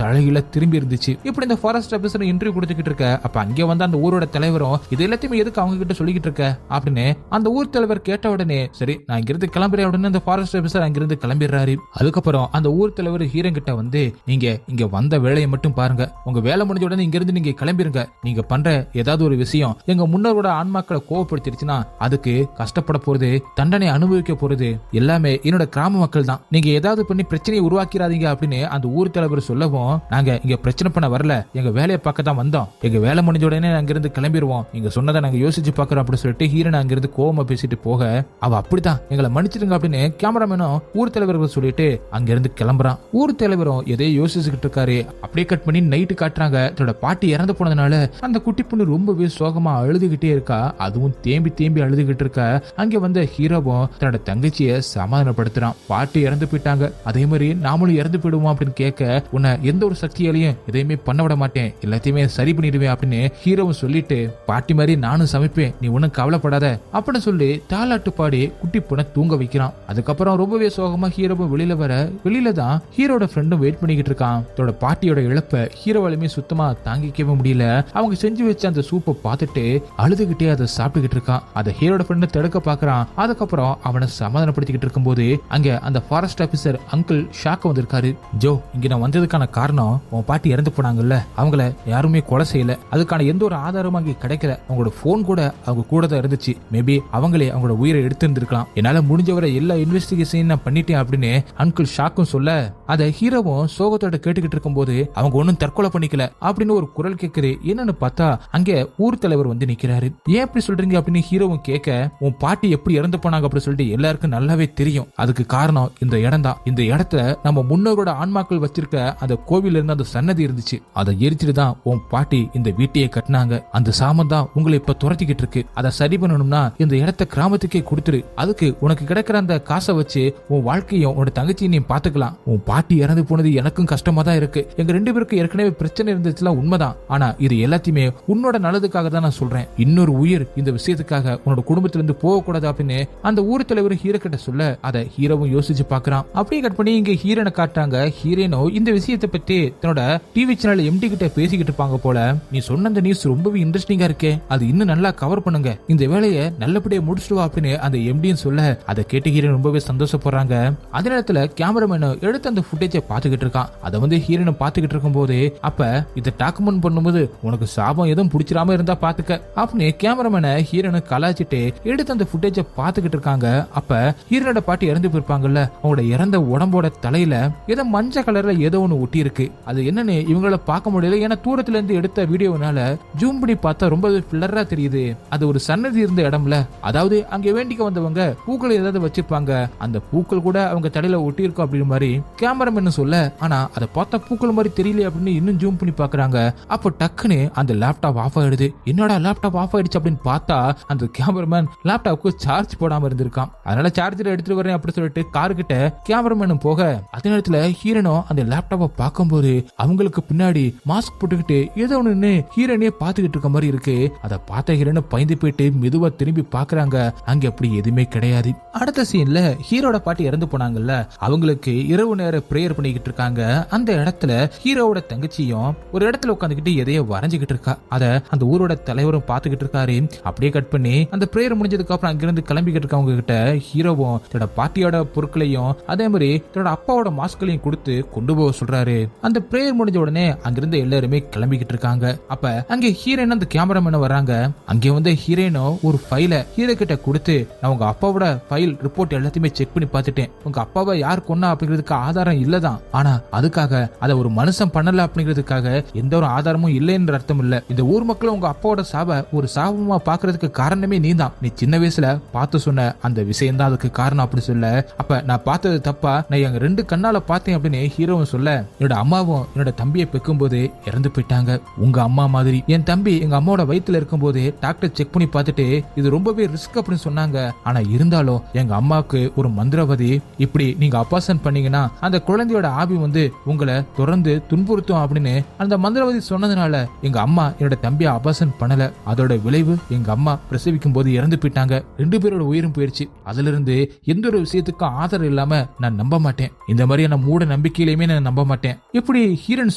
தலையில திரும்பி இருந்துச்சு. இப்படி இந்த ஃபாரஸ்ட் ஆபீசர் இன்டர்வியூ கொடுத்துக்கிட்டு இருக்க அப்ப அங்கே வந்து அந்த ஊரோட தலைவரும் இது எல்லாத்தையுமே எதுக்கு அவங்க கிட்ட சொல்லிக்கிட்டு இருக்க அப்படின்னு அந்த ஊர் தலைவர் கேட்ட உடனே, சரி நான் இங்கிருந்து கிளம்புறேன் அப்படின்னு அந்த ஃபாரஸ்ட் ஆபீசர் அங்கிருந்து கிளம்பிடுறாரு. அதுக்கப்புறம் அந்த ஊர் தலைவர் ஹீரோ கிட்ட வந்து, நீங்க இங்க வந்த வேலையை மட்டும் பாருங்க, உங்க வேலை முடிஞ்ச உடனே இங்க இருந்து நீங்க கிளம்பிருங்க. நீங்க பண்ற ஏதாவது ஒரு விஷயம் எங்க முன்னோரோட ஆன்மாக்களை கோவப்படுத்திருச்சுன்னா அதுக்கு கஷ்டப்பட போறது, தண்டனை அனுபவிக்க போறது எல்லாமே என்னோட கிராம மக்கள் தான். நீங்க ஏதாவது பண்ணி பிரச்சனையை உருவாக்கிறாதீங்க அப்படின்னு அந்த ஊர் தலைவர் சொல்லவும், நாங்க இங்க பிரச்சனை பண்ண வரல, எங்க வேலையை பார்க்க தான் வந்தோம், எங்க வேலை முடிஞ்ச உடனே அங்கிருந்து கிளம்பிடுவோம், நீங்க சொன்னதை நாங்க யோசிச்சு பாக்குறோம் அப்படின்னு சொல்லிட்டு ஹீரன் அங்கிருந்து கோவமா பேசிட்டு போக, அவ அப்படிதான் எங்களை மன்னிச்சிடுங்க அப்படின்னு கேமராமேனும் ஊர் தலைவர்கள் சொல்லிட்டு அங்கிருந்து கிளம்புறான். ஊர் தலைவரும் எதையோ யோசிச்சுக்கிட்டு இருக்காரு. அப்படியே கட் பண்ணி நைட்டு காட்டுறாங்க. தன்னோட பாட்டி இறந்து போனதுனால அந்த குட்டி பொண்ணு ரொம்பவே சோகமா அழுதுகிட்டே இருக்கா. அதுவும் தேம்பி தேம்பி அழுதுகிட்டு இருக்கா. அங்க வந்த ஹீரோவும் தன்னோட தங்கச்சிய சமாதானப்படுத்துறான். பாட்டி இறந்து போயிட்டாங்க, அதே மாதிரி நாமளும் இறந்து போயிடுவோம் அப்படின்னு கேட்க, உன்னை எந்த ஒரு சக்தியாலையும் எதையுமே பண்ண விட மாட்டேன், எல்லாத்தையுமே சரி பண்ணிடுவேன் அப்படின்னு ஹீரோவும் சொல்லிட்டு, பாட்டி மாதிரி நானும் சமைப்பேன், நீ ஒன்னும் கவலைப்படாத அப்படின்னு சொல்லி தாலாட்டு பாடி குட்டி பொண்ணை தூங்க வைக்கிறான். அதுக்கப்புறம் ரொம்பவே சோகமா ஹீரோவும் வெளியில வர, வெளியில தான் ஹீரோட ஃப்ரெண்டும் வெயிட் பண்ணிக்கிட்டு இருக்கான். தன்னோட பாட்டியோட இழப்ப ஹீரோவாலுமே சுத்தமா தாங்கிக்கவே முடியல. அவங்க செஞ்சு வச்ச அந்த சூப்பை பார்த்துட்டு அழுதுகிட்டே அதை சாப்பிட்டுக்கிட்டு இருக்கான். அதை ஹீரோட ஃப்ரெண்ட் தடுக்க பாக்குறான். அதுக்கப்புறம் அவனை சமாதானப்படுத்திக்கிட்டு இருக்கும்போது அங்க அந்த ஃபாரஸ்ட் ஆபீசர் அங்கிள் ஷாக் வந்திருக்காரு. ஜோ, இங்க நான் வந்ததுக்கான காரணம், உன் பாட்டி இறந்து போனாங்கல்ல, அவங்கள யாருமே கொலை செய்யல, அதுக்கான எந்த ஒரு ஆதாரமும் அங்கே கிடைக்கல, அவங்களோட போன் கூட அவங்க கூட தான் இருந்துச்சு, மேபி அவங்களே அவங்களோட உயிரை எடுத்து இருந்திருக்கலாம், என்னால முடிஞ்சவரை எல்லா இன்வெஸ்டிகேஷன் நான் பண்ணிட்டேன் அப்படின்னு அங்கிள் ஷாக்கும் சொல்ல, அதை ஹீரோவும் சோகத்தோட கேட்டுக்கிட்டு இருக்கும் போது, அவங்க ஒன்னும் தற்கொலை பண்ணிக்கல அப்படின்னு ஒரு குரல் கேட்குது. என்னன்னு பார்த்தா அங்க ஊர் தலைவர் வந்து நிக்கிறாரு. ஏன் இப்படி சொல்றீங்க அப்படின்னு ஹீரோவும் கேட்க, உன் பாட்டி எப்படி இறந்து போனாங்க அப்படின்னு சொல்லிட்டு எல்லாருக்கும் நல்லாவே தெரியும், அதுக்கு காரணம் இந்த இடம் தான், இந்த இடத்துல நம்ம முன்னோரோட ஆன்மாக்கள் வச்சிருக்க அந்த கோவில் இருந்து அந்த சன்னதி இருந்துச்சு, அதை எரிச்சிட்டு தான் உன் பாட்டி இந்த வீட்டையே கட்டினாங்க, அந்த சாமம் தான் உங்களை இப்ப துரத்திக்கிட்டு இருக்கு, அதை சரி பண்ணணும்னா இந்த இடத்த கிராமத்துக்கே கொடுத்துரு, அதுக்கு உனக்கு கிடைக்கிற அந்த காசை வச்சு உன் வாழ்க்கையும் உன்னோட தங்கச்சியும் நீ பாத்துக்கலாம், உன் பாட்டி இறந்து போனது எனக்கும் கஷ்டமா தான் இருக்கு, எங்க 2 பேருக்கு ஏற்கனவே பிரச்சனை இருந்துச்சுலாம் உண்மைதான், ஆனா இது எல்லாத்தையுமே உன்னோட நல்லதுக்காக தான் நான் சொல்றேன், இன்னொரு உயிர் இந்த விஷயத்துக்காக உன்னோட குடும்பத்திலிருந்து போக கூடாது அப்படின்னு அந்த ஊர் தலைவர் ஹீரோ கிட்ட சொல்ல, அதை ஹீரோவும் யோசிச்சு பாக்குறான். அப்படியே கட் பண்ணி பண்ணி இங்க ஹீரோனை காட்டுறாங்க. ஹீரோனோ இந்த விஷயத்தை பத்தி தன்னோட டிவி சேனல் எம்டி கிட்ட பேசிக்கிட்டு இருப்பாங்க போல. நீ சொன்ன அந்த நியூஸ் ரொம்பவே இன்ட்ரெஸ்டிங்கா இருக்கே, அது இன்னும் நல்லா கவர் பண்ணுங்க, இந்த வேலையை நல்லபடியா முடிச்சுட்டு வா அப்படின்னு அந்த எம்டின்னு சொல்ல அதை கேட்டு ஹீரோன் ரொம்பவே சந்தோஷப்படுறாங்க. அதே நேரத்துல கேமராமேன் எடுத்து அந்த ஃபுட்டேஜை பாத்துக்கிட்டு இருக்கான். அதை வந்து ஹீரோனை பாத்துக்கிட்டு இருக்கும் போது அப்ப இதை டாக்குமெண்ட் பண்ணும்போது உனக்கு சாபம் எதுவும் பிடிச்சிடாம இருந்தா பாத்துக்க அப்படின்னு கேமராமேனை ஹீரோனை கலாச்சிட்டு எடுத்து அந்த ஃபுட்டேஜை பாத்துக்கிட்டு இருக்காங்க. அப்ப ஹீரோனோட பாட்டி இறந்து போயிருப்பாங்கல்ல, அவங்களோட இறந்த உடம்போட தலையில ஏதோ மஞ்சள் கலர்ல ஏதோ ஒண்ணு ஒட்டி இருக்கு. அது என்னன்னு இவங்கள பார்க்க முடியல, ஏன்னா தூரத்துல இருந்து எடுத்த வீடியோனால ஜூம் பண்ணி பார்த்தா ரொம்ப பிளரா தெரியுது. அது ஒரு சன்னதி இருந்த இடம்ல, அதாவது அங்க வேண்டிக்க வந்தவங்க பூக்கள் ஏதாவது வச்சிருப்பாங்க, அந்த பூக்கள் கூட அவங்க தலையில ஒட்டி இருக்கும் அப்படின்னு மாதிரி கேமராமேன் சொல்ல, ஆனா அதை பார்த்தா பூக்கள் மாதிரி தெரியல அப்படின்னு இன்னும் ஜூம் பண்ணி பாக்குறாங்க. அப்போ டக்குன்னு அந்த லேப்டாப் ஆஃப் ஆயிடுது. என்னடா லேப்டாப் ஆஃப் ஆயிடுச்சு அப்படின்னு பார்த்தா அந்த கேமராமேன் லேப்டாப்க்கு சார்ஜ் போடாம இருந்திருக்கான். அதனால சார்ஜர் எடுத்துட்டு வரேன் அப்படின்னு சொல்லிட்டு காரு கிட்ட கேமராமேனும் போக, அதே நேரத்துல ஹீரோனோ அந்த லேப்டாப்பை பார்க்கும்போது அவங்களுக்கு பின்னாடி மாஸ்க் போட்டுக்கிட்டு ஏதோ ஒண்ணு ஹீரோனையே பாத்துக்கிட்டு இருக்க மாதிரி இருக்கு. அதை பார்த்த ஹீரோனை பயந்து போயிட்டு மெதுவா திரும்பி பாக்குறாங்க. அங்க அப்படி எதுவுமே கிடையாது. அடுத்த சீன்ல ஹீரோட பாட்டி இறந்து போனாங்கல்ல, அவங்களுக்கு இரவு நேர பிரேயர் பண்ணிக்கிட்டு இருக்காங்க. அந்த இடத்துல ஹீரோவோட தங்கச்சியும் ஒரு இடத்துல உட்காந்துக்கிட்டு எதையோ வரைஞ்சுக்கிட்டு இருக்கா. அத அந்த ஊரோட தலைவரும் பாத்துக்கிட்டு இருக்காரு. அப்படியே கட் பண்ணி அந்த பிரேயர் முடிஞ்சதுக்கு அப்புறம் அங்கிருந்து கிளம்பிக்கிட்டு இருக்கவங்க கிட்ட ஹீரோவும் தன்னோட பாட்டியோட பொருட்களையும் அதே மாதிரி தன்னோட அப்பாவோட மாஸ்களையும் கொடுத்து கொண்டு போக சொல்றாரு. அந்த பிரேயர் முடிஞ்ச உடனே அங்கிருந்து எல்லாருமே கிளம்பிக்கிட்டு இருக்காங்க. அப்ப அங்க ஹீரோயின் அந்த கேமராமேன் வராங்க. அங்க வந்து ஹீரோயினோ ஒரு ஃபைலை ஹீரோ கிட்ட கொடுத்து, நான் உங்க அப்பாவோட ஃபைல் ரிப்போர்ட் எல்லாத்தையுமே செக் பண்ணி பார்த்துட்டேன், உங்க அப்பாவை யார் கொன்னா அப்படிங்கிறதுக்கு ஆதாரம் இல்லதான், ஆனா அதுக்காக அதை ஒரு மனுஷன் பண்ணல அப்படிங்கிறதுக்காக எந்த ஒரு ஆதாரமும் இல்லைன்ற அர்த்தம் இல்ல. இந்த ஊர் மக்களும் உங்க அப்பாவோட சாப ஒரு சாபமா பாக்குறதுக்கு காரணமே நீதான். நீ சின்ன வயசுல பார்த்து சொன்ன அந்த விஷயம் தான் அதுக்கு காரணம் அப்படி சொல்ல, அப்ப நான் பார்த்தது தப்பா, நான் எங்க 2 கண்ணால பார்த்தேன் அப்படின்னு ஹீரோவும் சொல்ல, என்னோட அம்மாவும் என்னோட தம்பியை பெக்கும் போது இறந்து போயிட்டாங்க. உங்க அம்மா மாதிரி என் தம்பி எங்க அம்மாவோட வயித்துல இருக்கும் போது டாக்டர் செக் பண்ணி பார்த்துட்டு இது ரொம்பவே ரிஸ்க் அப்படின்னு சொன்னாங்க. ஆனா இருந்தாலும் எங்க அம்மாவுக்கு ஒரு மந்திரவாதி இப்படி நீங்க அபாசன் பண்ணீங்கன்னா அந்த குழந்தையோட ஆவி வந்து உங்களை தொடர்ந்து துன்புறுத்தும் அப்படின்னு அந்த மந்திரவாதி சொன்னதுனால எங்க அம்மா என்னோட தம்பியை அபாசன் பண்ணல. அதோட விளைவு எங்க அம்மா பிரசவிக்கும் போது இறந்து போயிட்டாங்க. 2 பேரோட உயிரும் போயிருச்சு. அதுல இருந்து எந்த ஒரு விஷயத்துக்கும் ஆதரவு இல்லாம நான் நம்ப மாட்டேன். இந்த மாதிரியான மூட நம்பிக்கையிலுமே நான் நம்ப மாட்டேன். இப்படி ஹீரோன்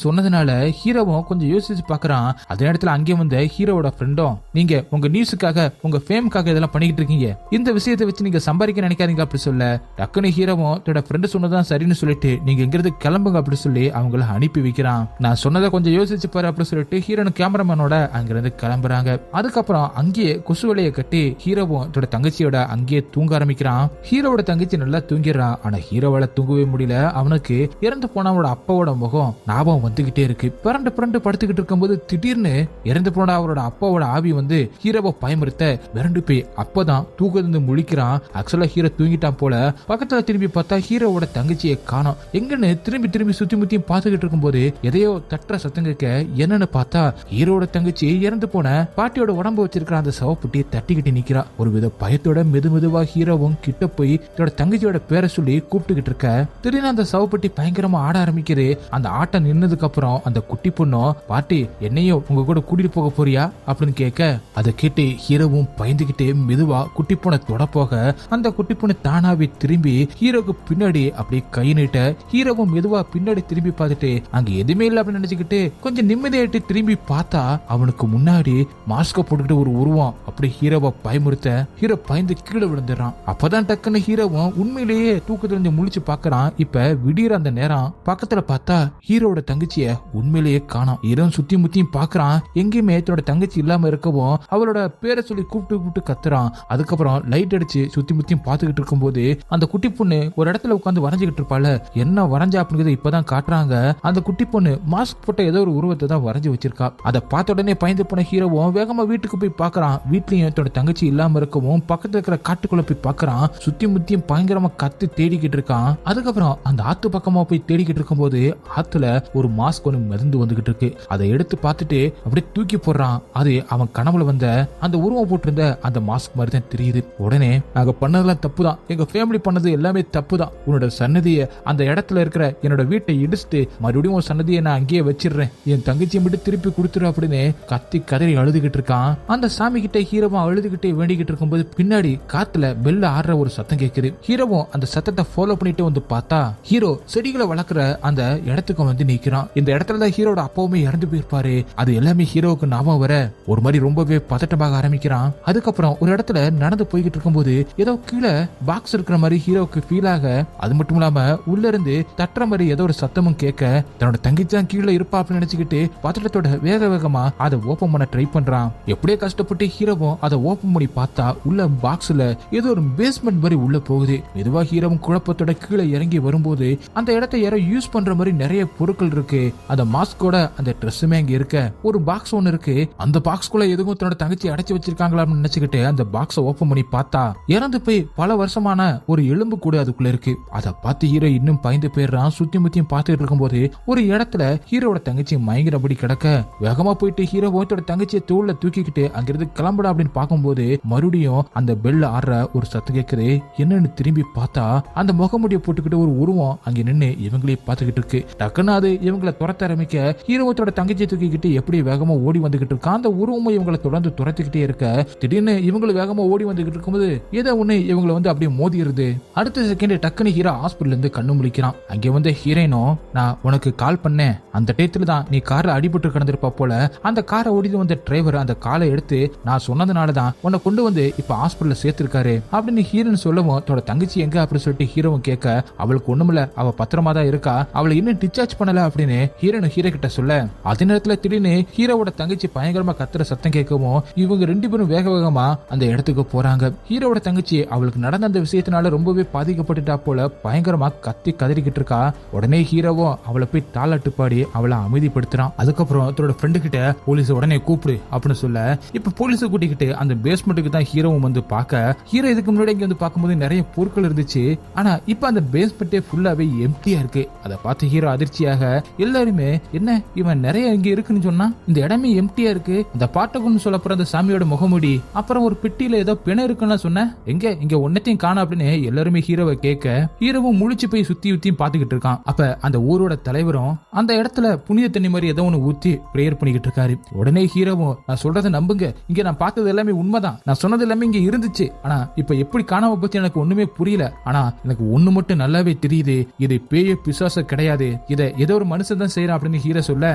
சொன்னதுனால ஹீரோவும் கொஞ்சம் யோசிச்சு பாக்குறான். அதே நேரத்துல அங்கே வந்த ஹீரோவோட ஃப்ரெண்டும், நீங்க உங்க நியூஸுக்காக உங்க ஃபேமுக்காக இதெல்லாம் பண்ணிக்கிட்டு இருக்கீங்க, இந்த விஷயத்தை வச்சு நீங்க சம்பாதிக்க நினைக்காதீங்க அப்படி சொல்ல, டக்குனு ஹீரோவும் தன்னோட ஃப்ரெண்டு சொன்னதான் சரின்னு சொல்லிட்டு நீங்க எங்கிறது கிளம்புங்க அப்படி சொல்லி அவங்கள அனுப்பி வைக்கிறான். நான் சொன்னதை கொஞ்சம் யோசிச்சு பாரு அப்படி சொல்லிட்டு ஹீரோன் கேமராமேனோட அங்கிருந்து கிளம்புறாங்க. அதுக்கப்புறம் அங்கேயே கொசு வலையை கட்டி ஹீரோவும் தன்னோட தங்கச்சியோட அங்கேயே தூங்க ஆரம்பிக்கிறான். ஹீரோவோட தங்கச்சி நல்லா தூங்கிடுறான். ஆனா ஹீரோவால தூங்கவே முடியல. அவனுக்கு இறந்து போன அவனோட அப்பாவோட முகம் ஞாபகம் வந்துகிட்டே இருக்கு. பிறண்டு பிறண்டு படுத்துக்கிட்டு இருக்கும்போது திடீர்னு இறந்து போன அவரோட அப்பாவோட ஆவி வந்து ஹீரோவை பயமுறுத்த விரண்டு போய் அப்பதான் தூக்கத்திலிருந்து முழிக்கிறான். ஆக்சுவலா ஹீரோ தூங்கிட்டான் போல. பக்கத்துல திரும்பி பார்த்தா ஹீரோவோட தங்கச்சியை காணோம். எங்கன்னு திரும்பி திரும்பி சுத்தி முத்தியும் பார்த்துக்கிட்டு இருக்கும் போது எதையோ தட்டுற சத்தம் கேட்க என்னன்னு பார்த்தா ஹீரோட தங்கச்சி இறந்து போன பாட்டியோட உடம்பு வச்சிருக்கிற அந்த சவப்பட்டியை தட்டிக்கிட்டு நிக்கிறா. ஒரு வித பயத்தோட மெதுவா ஹீரோவும் கிட்ட போய் தன்னோட தங்கச்சியோட பேரை சொல்லி கூப்பிட்டுக்கிட்டு இருக்க, திடீர்னு அந்த சவப்பட்டி பயங்கரமா ஆட ஆரம்பிக்குது. அந்த ஆட்டம் நின்னதுக்கு அப்புறம் அந்த குட்டி பொண்ணும், பாட்டி என்னையும் உங்க கூட கூட்டிட்டு போக போறியா அப்படின்னு கேட்க, அதை கேட்டு ஹீரோவும் பயந்துகிட்டே மெதுவா குட்டி பொண்ணை தொட போக அந்த குட்டி பொண்ணு தானாவே திரும்பி ஹீரோக்கு பின்னாடி அப்படி கை நீட்ட ஹீரோவும் மெதுவா பின்னாடி திரும்பி பார்த்துட்டு அங்க எதுவுமே இல்லை அப்படின்னு நினைச்சுக்கிட்டு கொஞ்சம் நிம்மதியாயிட்டு திரும்பி பார்த்தா அவனுக்கு முன்னாடி மாஸ்க போட்டுக்கிட்டு ஒரு உருவம் அப்படி ஹீரோவை பயமுறுத்த ஹீரோ பயந்து கீழே விழுந்துடுறான். அப்பதான் டக்குன்னு ஹீரோவும் உண்மையிலேயே தூக்கத்துல முழிச்சு பாக்குறான். இப்ப விடியற அந்த நேரம் பக்கத்துல பார்த்தா ஹீரோட தங்கச்சிய உண்மையிலேயே காணோம். ஹீரோ சுத்தி முத்தியும் பாக்குறான். எங்கேயுமே தன்னோட தங்கச்சி இல்லாம இருக்கவும் அவளோட பேரை சொல்லி கூப்பிட்டு கத்துறான். அதுக்கப்புறம் லைட் அடிச்சு சுத்தி முத்தியும் பாத்துக்கிட்டு இருக்கும் போது அந்த குட்டி பொண்ணு ஒரு இடத்துல உட்காந்து வரைஞ்சுக்கிட்டு இருப்பாள். என்ன வரைஞ்சா அப்படிங்கறத இப்பதான் காட்டுறாங்க. அந்த குட்டி பொண்ணு மாஸ்க் போட்ட ஏதோ ஒரு உருவத்தை தான் வரைஞ்சு வச்சிருக்கா. அதை பார்த்த உடனே பயந்து போன ஹீரோவும் வேகமா வீட்டுக்கு போய் பாக்குறான். வீட்லயும் தன்னோட தங்கச்சி இல்லாம இருக்கவும் பக்கத்துல இருக்கிற காட்டுக்குள்ள போய் பாக்குறான். சுத்தி முத்தியும் பயங்கரமா கத்து தேடிக்கிட்டு இருக்கான். அதுக்கப்புறம் அந்த ஆத்து பக்கமா போய் தேடிக்கிட்டு இருக்கும் போது ஆத்துல ஒரு மாஸ்க் ஒன்று மிதந்து வந்துகிட்டு இருக்கு. அதை எடுத்து பார்த்துட்டு அப்படியே தூக்கி போடுறான். அது அவன் கனவுல வந்த அந்த உருவம் போட்டிருந்த அந்த மாஸ்க் மாதிரி தான் தெரியுது. உடனே நாங்க பண்ணதெல்லாம் தப்பு தான், எங்க ஃபேமிலி பண்ணது எல்லாமே தப்பு தான், உன்னோட சன்னதியை அந்த இடத்துல இருக்கிற என்னோட வீட்டை இடிச்சுட்டு மறுபடியும் உன் சன்னதியை நான் அங்கேயே வச்சிடுறேன், என் தங்கச்சியை மட்டும் திருப்பி கொடுத்துரு அப்படின்னு கத்தி கதறி அழுதுகிட்டு இருக்கான். அந்த சாமி கிட்ட ஹீரோவா அழுதுகிட்டே வேண்டிக்கிட்டு இருக்கும்போது பின்னாடி காத்துல பெல்ல ஆடுற ஒரு சத்தம் கேட்குது. ஹீரோவும் அந்த சத்தத்தை ஃபாலோ பண்ணிட்டு வந்து பார்த்தா ஹீரோ செடிகளை வளர்க்குற அந்த இடத்துக்கு வந்து நிக்கிறான். இந்த இடத்துலதான் ஹீரோட அப்பாவுமே இறந்து போயிருப்பாரு. அது எல்லாமே ஹீரோவுக்கு ஞாபகம் வர ஒரு மாதிரி ரொம்பவே பதட்டமாக ஆரம்பிக்கிறான். அதுக்கப்புறம் ஒரு இடத்துல நடந்து போய்கிட்டு இருக்கும்போது ஏதோ கீழே பாக்ஸ் இருக்கிற மாதிரி ஹீரோவுக்கு ஃபீல் ஆக, அது மட்டும் இல்லாம உள்ள இருந்து தட்டுற மாதிரி ஏதோ ஒரு சத்தமும் கேட்க, தன்னோட தங்கச்சி தான் கீழே இருப்பா அப்படின்னு நினைச்சுக்கிட்டு பதட்டத்தோட வேக வேகமா அதை ஓபன் பண்ண ட்ரை பண்றான். எப்படியே கஷ்டப்பட்டு ஹீரோவும் அதை ஓபன் பண்ணி பார்த்தா உள்ள பாக்ஸ்ல ஏதோ ஒரு பேஸ்மெண்ட் மாதிரி உள்ள போகுது. மெதுவா ஹீரோவும் குழப்பத்தோட கீழே இறங்கி வரும்போது அந்த இடத்தை யாரோ யூஸ் பண்ற மாதிரி நிறைய பொருட்கள் இருக்கு. அந்த மாஸ்கோட அந்த ட்ரெஸ்ஸுமே அங்க இருக்க, ஒரு பாக்ஸ் ஒன்னு இருக்கு. அந்த பாக்ஸ்குள்ள எதுவும் தன்னோட தங்கச்சி அடைச்சு வச்சிருக்காங்களா நினைச்சுக்கிட்டு அந்த பாக்ஸை ஓபன் பண்ணி பார்த்தா இறந்து போய் பல வருஷமான ஒரு எலும்பு கூட அதுக்குள்ள இருக்கு. அதை பார்த்து ஹீரோ இன்னும் பயந்து போயிடுறான். சுத்தி முத்தியும் பார்த்துட்டு இருக்கும்போது ஒரு இடத்துல ஹீரோட தங்கச்சி மயங்கிறபடி கிடக்க, வேகமா போயிட்டு ஹீரோ தன்னோட தங்கச்சியை தோல்ல தூக்கிக்கிட்டு அங்கிருந்து கிளம்புடா அப்படின்னு பார்க்கும்போது மறுபடியும் அந்த பெல் ஆடுற ஒரு சத்தம் கேட்குது. என்னன்னு திரும்பி பார்த்தா அந்த முகமுடியை போட்டுக்கிட்டு ஒரு உருவம் அங்க நின்று இவங்களையே பார்த்துக்கிட்டு இருக்கு. டக்குன்னு அது இவங்களை துரத்த ஆரம்பிக்க ஹீரோத்தோட தங்கச்சியை தூக்கிக்கிட்டு எப்படி வேகமா ஓடி வந்துகிட்டு இருக்கா. அந்த உருவமும் இவங்களை தொடர்ந்து துரத்துக்கிட்டே இருக்க, திடீர்னு இவங்களும் வேகமா ஓடி வந்துகிட்டு இருக்கும்போது ஏதோ ஒண்ணு இவங்களை வந்து அப்படியே மோதிடுது. அடுத்த செகண்ட் டக்குன்னு ஹீரோ ஹாஸ்பிட்டல் இருந்து கண்ணு முழிக்கிறான். அங்கே வந்து ஹீரோயினும், நான் உனக்கு கால் பண்ணேன், அந்த டயத்துல தான் நீ கார்ல அடிபட்டு கிடந்திருப்பா போல, அந்த காரை ஓடிட்டு வந்த டிரைவர் அந்த காலை எடுத்து நான் சொன்னதுனாலதான் உன்னை கொண்டு வந்து இப்ப ஹாஸ்பிட்டல்ல சேர்த்திருக்காரு அப்படின்னு ஹீரோன்னு சொல்லவும், தன்னோட தங்கச்சி எங்க அப்படின்னு சொல்லிட்டு ஹீரோவும் கேட்க, அவளுக்கு ஒண்ணுமில்ல, அவ பத்திரமா தான் இருக்கா, அவளை இன்னும் டிஸ்சார்ஜ் பண்ணல அப்படின்னு ஹீரோனு ஹீரோ கிட்ட சொல்ல, அதே நேரத்துல திடீர்னு ஹீரோவோட தங்கச்சி பயங்கரமா கத்துற சத்தம் கேட்கவும் இவங்க ரெண்டு பேரும் வேக வேகமா அந்த இடத்துக்கு போறாங்க. ஹீரோவோட தங்கச்சி அவளுக்கு நடந்த அந்த விஷயத்தினால ரொம்பவே பாதிக்கப்பட்டுட்டா போல பயங்கரமா கத்தி கதறிக்கிட்டு இருக்கா. உடனே ஹீரோவும் அவளை போய் தாளாட்டு பாடி அவளை அமைதிப்படுத்துறான். அதுக்கப்புறம் தன்னோட ஃப்ரெண்டு கிட்ட போலீஸ் உடனே கூப்பிடு அப்படின்னு சொல்ல, இப்ப போலீஸை கூட்டிக்கிட்டு அந்த பேஸ்மெண்ட்டுக்கு தான் ஹீரோவும் வந்து பார்க்க, ஹீரோ இதுக்கு முன்னாடி இங்க வந்து பார்க்கும்போது நிறைய பொருட்கள் இருந்துச்சு. ஆனா இப்ப அந்த பேஸ்மெண்ட்டே ஃபுல்லாவே எம்டியா இருக்கு. அதை பார்த்து ஹீரோ அதிர்ச்சியாக, எல்லாருமே என்ன இவன் நிறைய இங்க இருக்குன்னு சொன்னா, இந்த இடமே எம்டியா இருக்கு, அந்த பாட்டகுன்னு சொல்ல போற அந்த சாமியோட முகமுடி, அப்புறம் ஒரு பெட்டியில ஏதோ பிணை இருக்குன்னு சொன்ன, எங்க இங்க ஒன்னத்தையும் காணோம் அப்படின்னு எல்லாருமே ஹீரோவை கேட்க, ஹீரோவும் முழிச்சு போய் சுத்தி சுத்தியும் பாத்துக்கிட்டு இருக்கான். அப்ப அந்த ஊரோட தலைவரும் அந்த இடத்துல புனித தண்ணி மாதிரி ஏதோ ஒண்ணு ஊத்தி பிரேயர் பண்ணிக்கிட்டு இருக்காரு. உடனே ஹீரோவும், நான் சொல்றதை நம்புங்க, இங்க நான் பார்த்தது எல்லாமே உண்மைதான், நான் சொன்னது எல்லாமே இங்க இருந்துச்சு, ஆனா இப்ப எப்படி காணாம போச்சு எனக்கு ஒண்ணுமே புரியல, ஆனா எனக்கு ஒண்ணு மட்டும் நல்லாவே தெரியுது, இது பேய பிசாச கிடையாது, இதை ஏதோ ஒரு மனுஷன் தான் செய்யறான் அப்படின்னு ஹீரோ சொல்ல,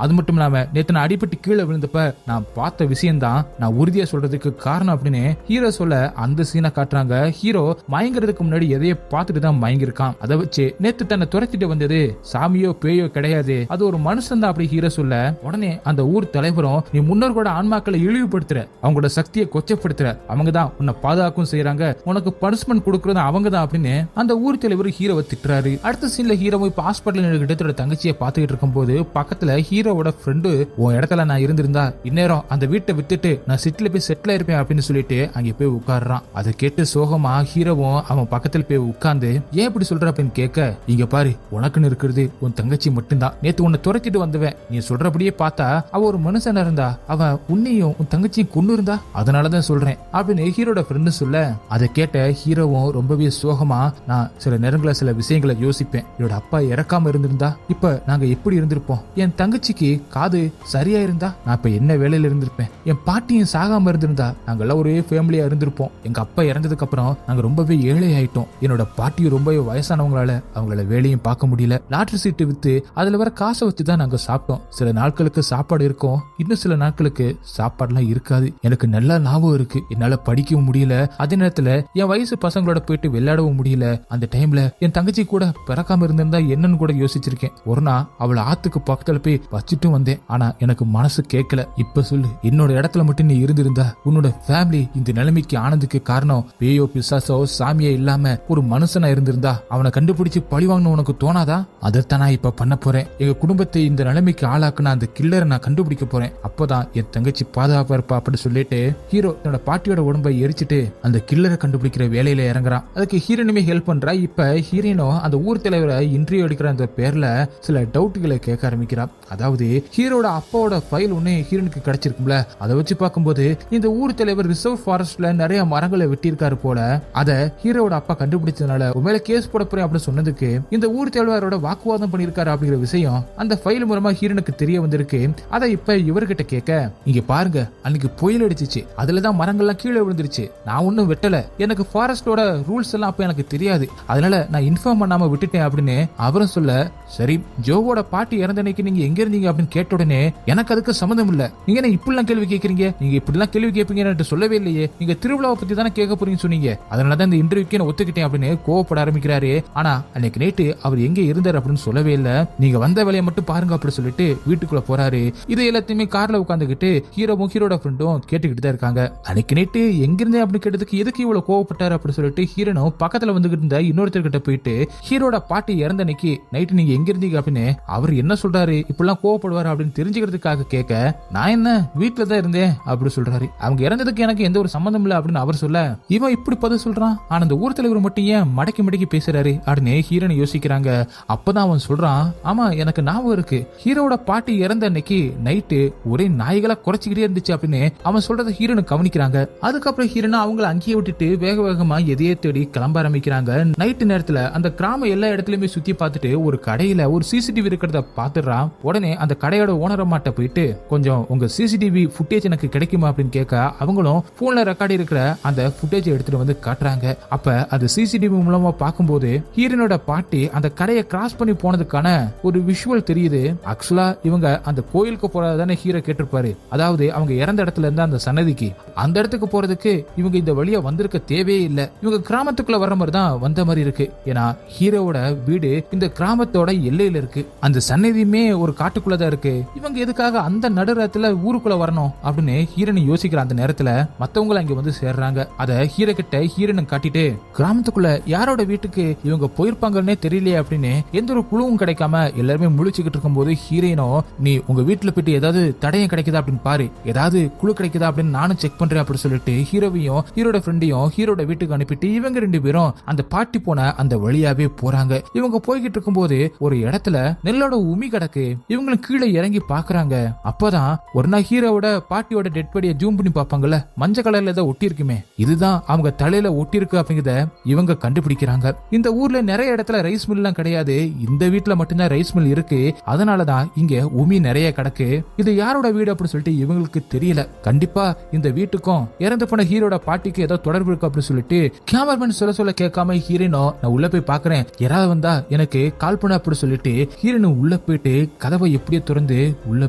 அது மட்டும் இல்லாம நேத்து நான் அடிபட்டு கீழே விழுந்தப்ப நான் பார்த்த விஷயம் தான் நான் உறுதியா சொல்றதுக்கு காரணம் அப்படின்னு ஹீரோ சொல்ல, அந்த சீனை காட்டுறாங்க. ஹீரோ மயங்கிறதுக்கு முன்னாடி எதையோ பார்த்துட்டு தான் மயங்கிருக்கான். அதை வச்சு நேத்து தன்னை துரத்திட்டு வந்தது சாமியோ பேயோ கிடையாது, அது ஒரு மனுஷன் தான் அப்படி ஹீரோ சொல்ல, உடனே அந்த ஊர் தலைவரும், நீ முன்னோர்களோட ஆன்மாக்களை இழிவுபடுத்துற, அவங்களோட சக்தியை கொச்சப்படுத்துற, அவங்க தான் உன்னை பாதுகாக்கும் செய்யறாங்க, உனக்கு பனிஷ்மெண்ட் கொடுக்கறது அவங்க தான் அப்படின்னு அந்த ஊர் தலைவர் ஹீரோவை திட்டுறாரு. அடுத்த சீன்ல ஹீரோவை இப்ப ஹாஸ்பிட்டல் கிட்ட தங்கச்சியை பார்த்துக்கிட்டு இருக்கும் போது பக்கத்துல ஹீரோவோட ஃப்ரெண்டு, உன் இடத்துல நான் இருந்திருந்தா இந்நேரம் அந்த வீட்டை வித்துட்டு நான் சிட்டில போய் செட்டில் ஆயிருப்பேன் அப்படின்னு சொல்லிட்டு அங்க போய் உட்காடுறான். அதை கேட்டு சோகமா ஹீரோவும் அவன் பக்கத்துல போய் உட்கார்ந்து, ஏன் இப்படி சொல்ற அப்படின்னு கேட்க, இங்க பாரு, உனக்குன்னு இருக்கிறது உன் தங்கச்சி மட்டும்தான், நேத்து உன்னை துரத்திட்டு வந்தவன் நீ சொல்றபடியே பார்த்தா அவ ஒரு மனுஷனா இருந்தா, அவன் உன்னையும் உன் தங்கச்சியும் கொண்டு இருந்தா, அதனாலதான் சொல்றேன் அப்படின்னு ஹீரோட ஃப்ரெண்டு சொல்ல, அதை கேட்ட ஹீரோவும் ரொம்பவே சோகமா, நான் சில நேரங்களில் சில விஷயங்களை யோசிப்பேன், என்னோட அப்பா இறக்காம இருந்திருந்தா இப்ப நாங்க எப்படி இருந்திருப்போம், என் தங்கச்சிக்கு காது சரியா இருந்தா நான் இப்ப என்ன வேலையில இருந்திருப்பேன், என் பாட்டியும் சாகாம இருந்திருந்தா நாங்கெல்லாம் ஒரே ஃபேமிலியா இருந்திருப்போம், எங்க அப்பா இறந்ததுக்கு அப்புறம் நாங்க ரொம்பவே ஏழை ஆயிட்டோம், என்னோட பாட்டியும் ரொம்பவே வயசானவங்களால அவங்களோட வேலையும் பார்க்க முடியல, லாட்டரி சீட்டு வித்து அதுல வர காசை வச்சுதான் நாங்க சாப்பிட்டோம், சில நாட்களுக்கு சாப்பாடு இருக்கும், இன்னும் சில நாட்களுக்கு சாப்பாடுலாம் இருக்காது, எனக்கு நல்லா ஞாபகம் இருக்கு, என்னால படிக்கவும் முடியல, அதே நேரத்துல என் வயசு பசங்களோட போயிட்டு விளையாடவும் முடியல, அந்த டைம்ல என் தங்கச்சி கூட பிறக்காம இருந்திருந்தா என்னன்னு கூட யோசிச்சிருக்கேன், ஒரு நாள் அவளை ஆத்துக்கு பக்கத்துல போய் வச்சுட்டும் வந்தேன், ஆனா எனக்கு மனசு கேட்கல, இப்ப சொல்லு, என்னோட இடத்துல மட்டும் நீ இருந்திருந்தா உன்னோட ஃபேமிலி இந்த நிலைமைக்கு ஆனதுக்கு காரணம் பேயோ பிசாசோ சாமியோ இல்லாம ஒரு மனுஷனா இருந்திருந்தா அவனை கண்டுபிடிச்சு பழி வாங்கணும் உனக்கு தோணாதா, அதைத்தான் நான் இப்ப பண்ண போறேன், எங்க குடும்பத்தை இந்த நிலைமைக்கு ஆளாக்குன அந்த கில்லரை நான் கண்டுபிடிக்க போறேன், அப்பதான் என் தங்கச்சி பாதுகாப்பா இருப்பா அப்படின்னு சொல்லிட்டு ஹீரோ தன்னோட பாட்டியோட உடம்பை எரிச்சிட்டு அந்த கில்லரை கண்டுபிடிக்கிற வேலையில இறங்குறான். அதுக்கு ஹீரோனுமே ஹெல்ப் பண்றா. இப்ப ஹீரோனும் அந்த ஊர் தலைவரை இன்டர்வியூ எடுக்கிற அந்த பேர்ல சில டவுட்களை கேட்க ஆரம்பிக்கிறான். அதாவது ஹீரோட அப்பாவோட ஃபைல் ஒண்ணு ஹீரோனுக்கு கிடைச்சிருக்கும்ல, அதை வச்சு பார்க்கும்போது இந்த ஊர் தலைவர் ரிசர்வ் ஃபாரஸ்ட்ல நிறைய மரங்களை வெட்டியிருக்காரு போல, அதை ஹீரோட அப்பா கண்டுபிடிச்சதுனால உண்மையில கேஸ் போட போறேன் அப்படின்னு சொன்னதுக்கு இந்த ஊர் தலைவரோட வாக்குவாதம் பண்ணிருக்காரு அப்படிங்கிற விஷயம் அந்த ஃபைல் மூலமா ஹீரோனுக்கு தெரிய வந்திருக்கு. அதை இப்ப இவர்கிட்ட கேட்க, இங்க பாருங்க, அன்னைக்கு புயல் அடிச்சிச்சு, அதுலதான் மரங்கள்லாம் கீழே விழுந்துருச்சு, நான் ஒன்னும் வெட்டல, எனக்கு ஃபாரஸ்டோட ரூல்ஸ் எல்லாம் அப்ப எனக்கு தெரியாது, அதனால ஒருவேளை நான் இன்ஃபார்ம் பண்ணாம விட்டுட்டேன் அப்படின்னு அவரும் சொல்ல, சரி ஜோவோட பாட்டி இறந்த அன்னைக்கு நீங்க எங்க இருந்தீங்க அப்படின்னு கேட்ட உடனே எனக்கு அதுக்கு சம்மந்தம் இல்ல, நீங்க என்ன இப்படிலாம் கேள்வி கேட்கறீங்க, நீங்க இப்படிலாம் கேள்வி கேட்பீங்கன்னு சொல்லவே இல்லையே, நீங்க திருவிழாவை பத்தி தானே கேட்க போறீங்கன்னு சொன்னீங்க, அதனாலதான் இந்த இன்டர்வியூக்கு நான் ஒத்துக்கிட்டேன் அப்படின்னு கோவப்பட ஆரம்பிக்கிறாரு. ஆனா அன்னைக்கு நைட்டு அவர் எங்க இருந்தார் அப்படின்னு சொல்லவே இல்ல, நீங்க வந்த வேலையை மட்டும் பாருங்க அப்படின்னு சொல்லிட்டு வீட்டுக்குள்ள போறாரு. இது எல்லாத்தையுமே கார்ல உட்காந்துக்கிட்டு ஹீரோவும் ஹீரோட ஃப்ரெண்டும் கேட்டுக்கிட்டு தான் இருக்காங்க. அன்னைக்கு நைட்டு எங்க இருந்தே அப்படின்னு கேட்டதுக்கு எதுக்கு இவ்வளவு கோவப்பட்டாரு அப்படின்னு சொல்லிட்டு ஹீரோனும் பக்கத்துல வந்துகிட்டு இருந்த இன்னொருத்தர்கிட்ட போயிட்டு ஹீரோட பாட்டி இறந்த அன்னைக்கு நைட்டு நீங்க எங்க இருந்தீங்க அப்படின்னு அவர் என்ன சொல்றாரு, இப்படிலாம் கோவப்படுவாரு அப்படின்னு தெரிஞ்சுக்கிறதுக்காக கேட்க, நான் என்ன வீட்டுல தான் இருந்தேன் அப்படி சொல்றாரு. அவங்க இறந்ததுக்கு எனக்கு எந்த ஒரு சம்பந்தம் இல்ல அப்படின்னு அவர் சொல்ல, இவன் இப்படி பதில் சொல்றான், ஆனா அந்த ஊர் தலைவர் மட்டும் ஏன் மடக்கி மடக்கி பேசுறாரு அப்படின்னு ஹீரோனை யோசிக்கிறாங்க. அப்பதான் அவன் சொல்றான், ஆமா எனக்கு ஞாபகம் இருக்கு, ஹீரோட பாட்டி இறந்த அன்னைக்கு நைட்டு ஒரே நாய்களா குறைச்சிக்கிட்டே இருந்துச்சு அப்படின்னு அவன் சொல்றத ஹீரோனு கவனிக்கிறாங்க. அதுக்கப்புறம் ஹீரோனா அவங்களை அங்கேயே விட்டுட்டு வேக வேகமா எதையே தேடி கிளம்ப ஆரம்பிக்கிறாங்க. நைட்டு நேரத்துல அந்த கிராமம் எல்லா இடத்துலயுமே சுத்தி பார்த்துட்டு ஒரு கடையில ஒரு சிசிடிவி இருக்கிறத பாத்துறான். உடனே அந்த கடையோட ஓனரமாட்ட போயிட்டு, கொஞ்சம் உங்க சிசிடிவி ஃபுட்டேஜ் எனக்கு கிடைக்குமா அப்படின்னு கேட்க, அவங்களும் போன்ல ரெக்கார்ட் இருக்கிற அந்த ஃபுட்டேஜ் எடுத்துட்டு வந்து காட்டுறாங்க. அப்ப அது சிசிடிவி மூலமா பார்க்கும்போது ஹீரோனோட பாட்டி அந்த கடையை கிராஸ் பண்ணி போனதுக்கான ஒரு விஷுவல் தெரியுது. ஆக்சுவலா இவங்க அந்த கோயிலுக்கு போறதானே ஹீரோ கேட்டிருப்பாரு, அதாவது அவங்க இறந்த இடத்துல இருந்து அந்த சன்னதிக்கு, அந்த இடத்துக்கு போறதுக்கு இவங்க இந்த வழியா வந்திருக்க தேவையே இல்ல, இவங்க கிராமத்துக்குள்ள வர்ற மாதிரி தான் வந்த மாதிரி இருக்கு. ஏன்னா ஹீரோவோட வீடு இந்த கிராமத்தோட எல்லையில இருக்கு, அந்த சன்னதியுமே ஒரு காட்டுக்குள்ளதான் இருக்கு, இவங்க எதுக்காக அந்த நடுரத்துல ஊருக்குள்ள வரணும் அப்படின்னு ஹீரோனை யோசிக்கிற அந்த நேரத்துல மத்தவங்க அங்க வந்து சேர்றாங்க. அத ஹீரோ கிட்ட ஹீரோனை காட்டிட்டு, கிராமத்துக்குள்ள யாரோட வீட்டுக்கு இவங்க போயிருப்பாங்கன்னே தெரியலையே அப்படின்னு எந்த ஒரு குழுவும் கிடைக்காம எல்லாருமே முழிச்சுக்கிட்டு இருக்கும் போது ஹீரோயினோ, நீ உங்க வீட்டுல போயிட்டு ஏதாவது தடயம் கிடைக்குதா அப்படின்னு பாரு, ஏதாவது குழு கிடைக்குதா அப்படின்னு நானும் செக் பண்றேன் அப்படின்னு சொல்லிட்டு ஹீரோவையும் ஹீரோட ஃப்ரெண்டையும் ஹீரோட வீட்டுக்கு அனுப்பிட்டு இவங்க ரெண்டு பேரும் அந்த பாட்டி போன அந்த வழியாவே போறாங்க. இவங்க போய்கிட்டு இருக்கும் போது ஒரு இடத்துல நெல்லோட உமி கிடக்கு. இவங்களும் கீழே இறங்கி பாக்குறாங்க. அப்பதான் ஒரு நாள் ஹீரோவோட பாட்டியோட டெட் பாடியை ஜூம் பண்ணி பாப்பாங்கல்ல, மஞ்சள் கலர்ல ஏதோ ஒட்டி இருக்குமே, இதுதான் அவங்க தலையில ஒட்டி இருக்கு அப்படிங்கறத இவங்க கண்டுபிடிக்கிறாங்க. இந்த ஊர்ல நிறைய இடத்துல ரைஸ் மில் எல்லாம் கிடையாது, இந்த வீட்டுல மட்டும்தான் ரைஸ் மில் இருக்கு, அதனாலதான் இங்க உமி நிறைய கிடக்கு. இது யாரோட வீடு அப்படின்னு சொல்லிட்டு இவங்களுக்கு தெரியல. கண்டிப்பா இந்த வீட்டுக்கும் இறந்து போன ஹீரோட பாட்டிக்கு ஏதோ தொடர்பு இருக்கு அப்படின்னு சொல்லிட்டு கேமராமேன் சொல்ல கேட்காம ஹீரோனோ, நான் உள்ள போய் பாக்குறேன், யாராவது வந்தா எனக்கு கால் பண்ண அப்படி சொல்லிட்டு ஹீரோனு உள்ள போயிட்டு கதவை எப்படியே திறந்து உள்ள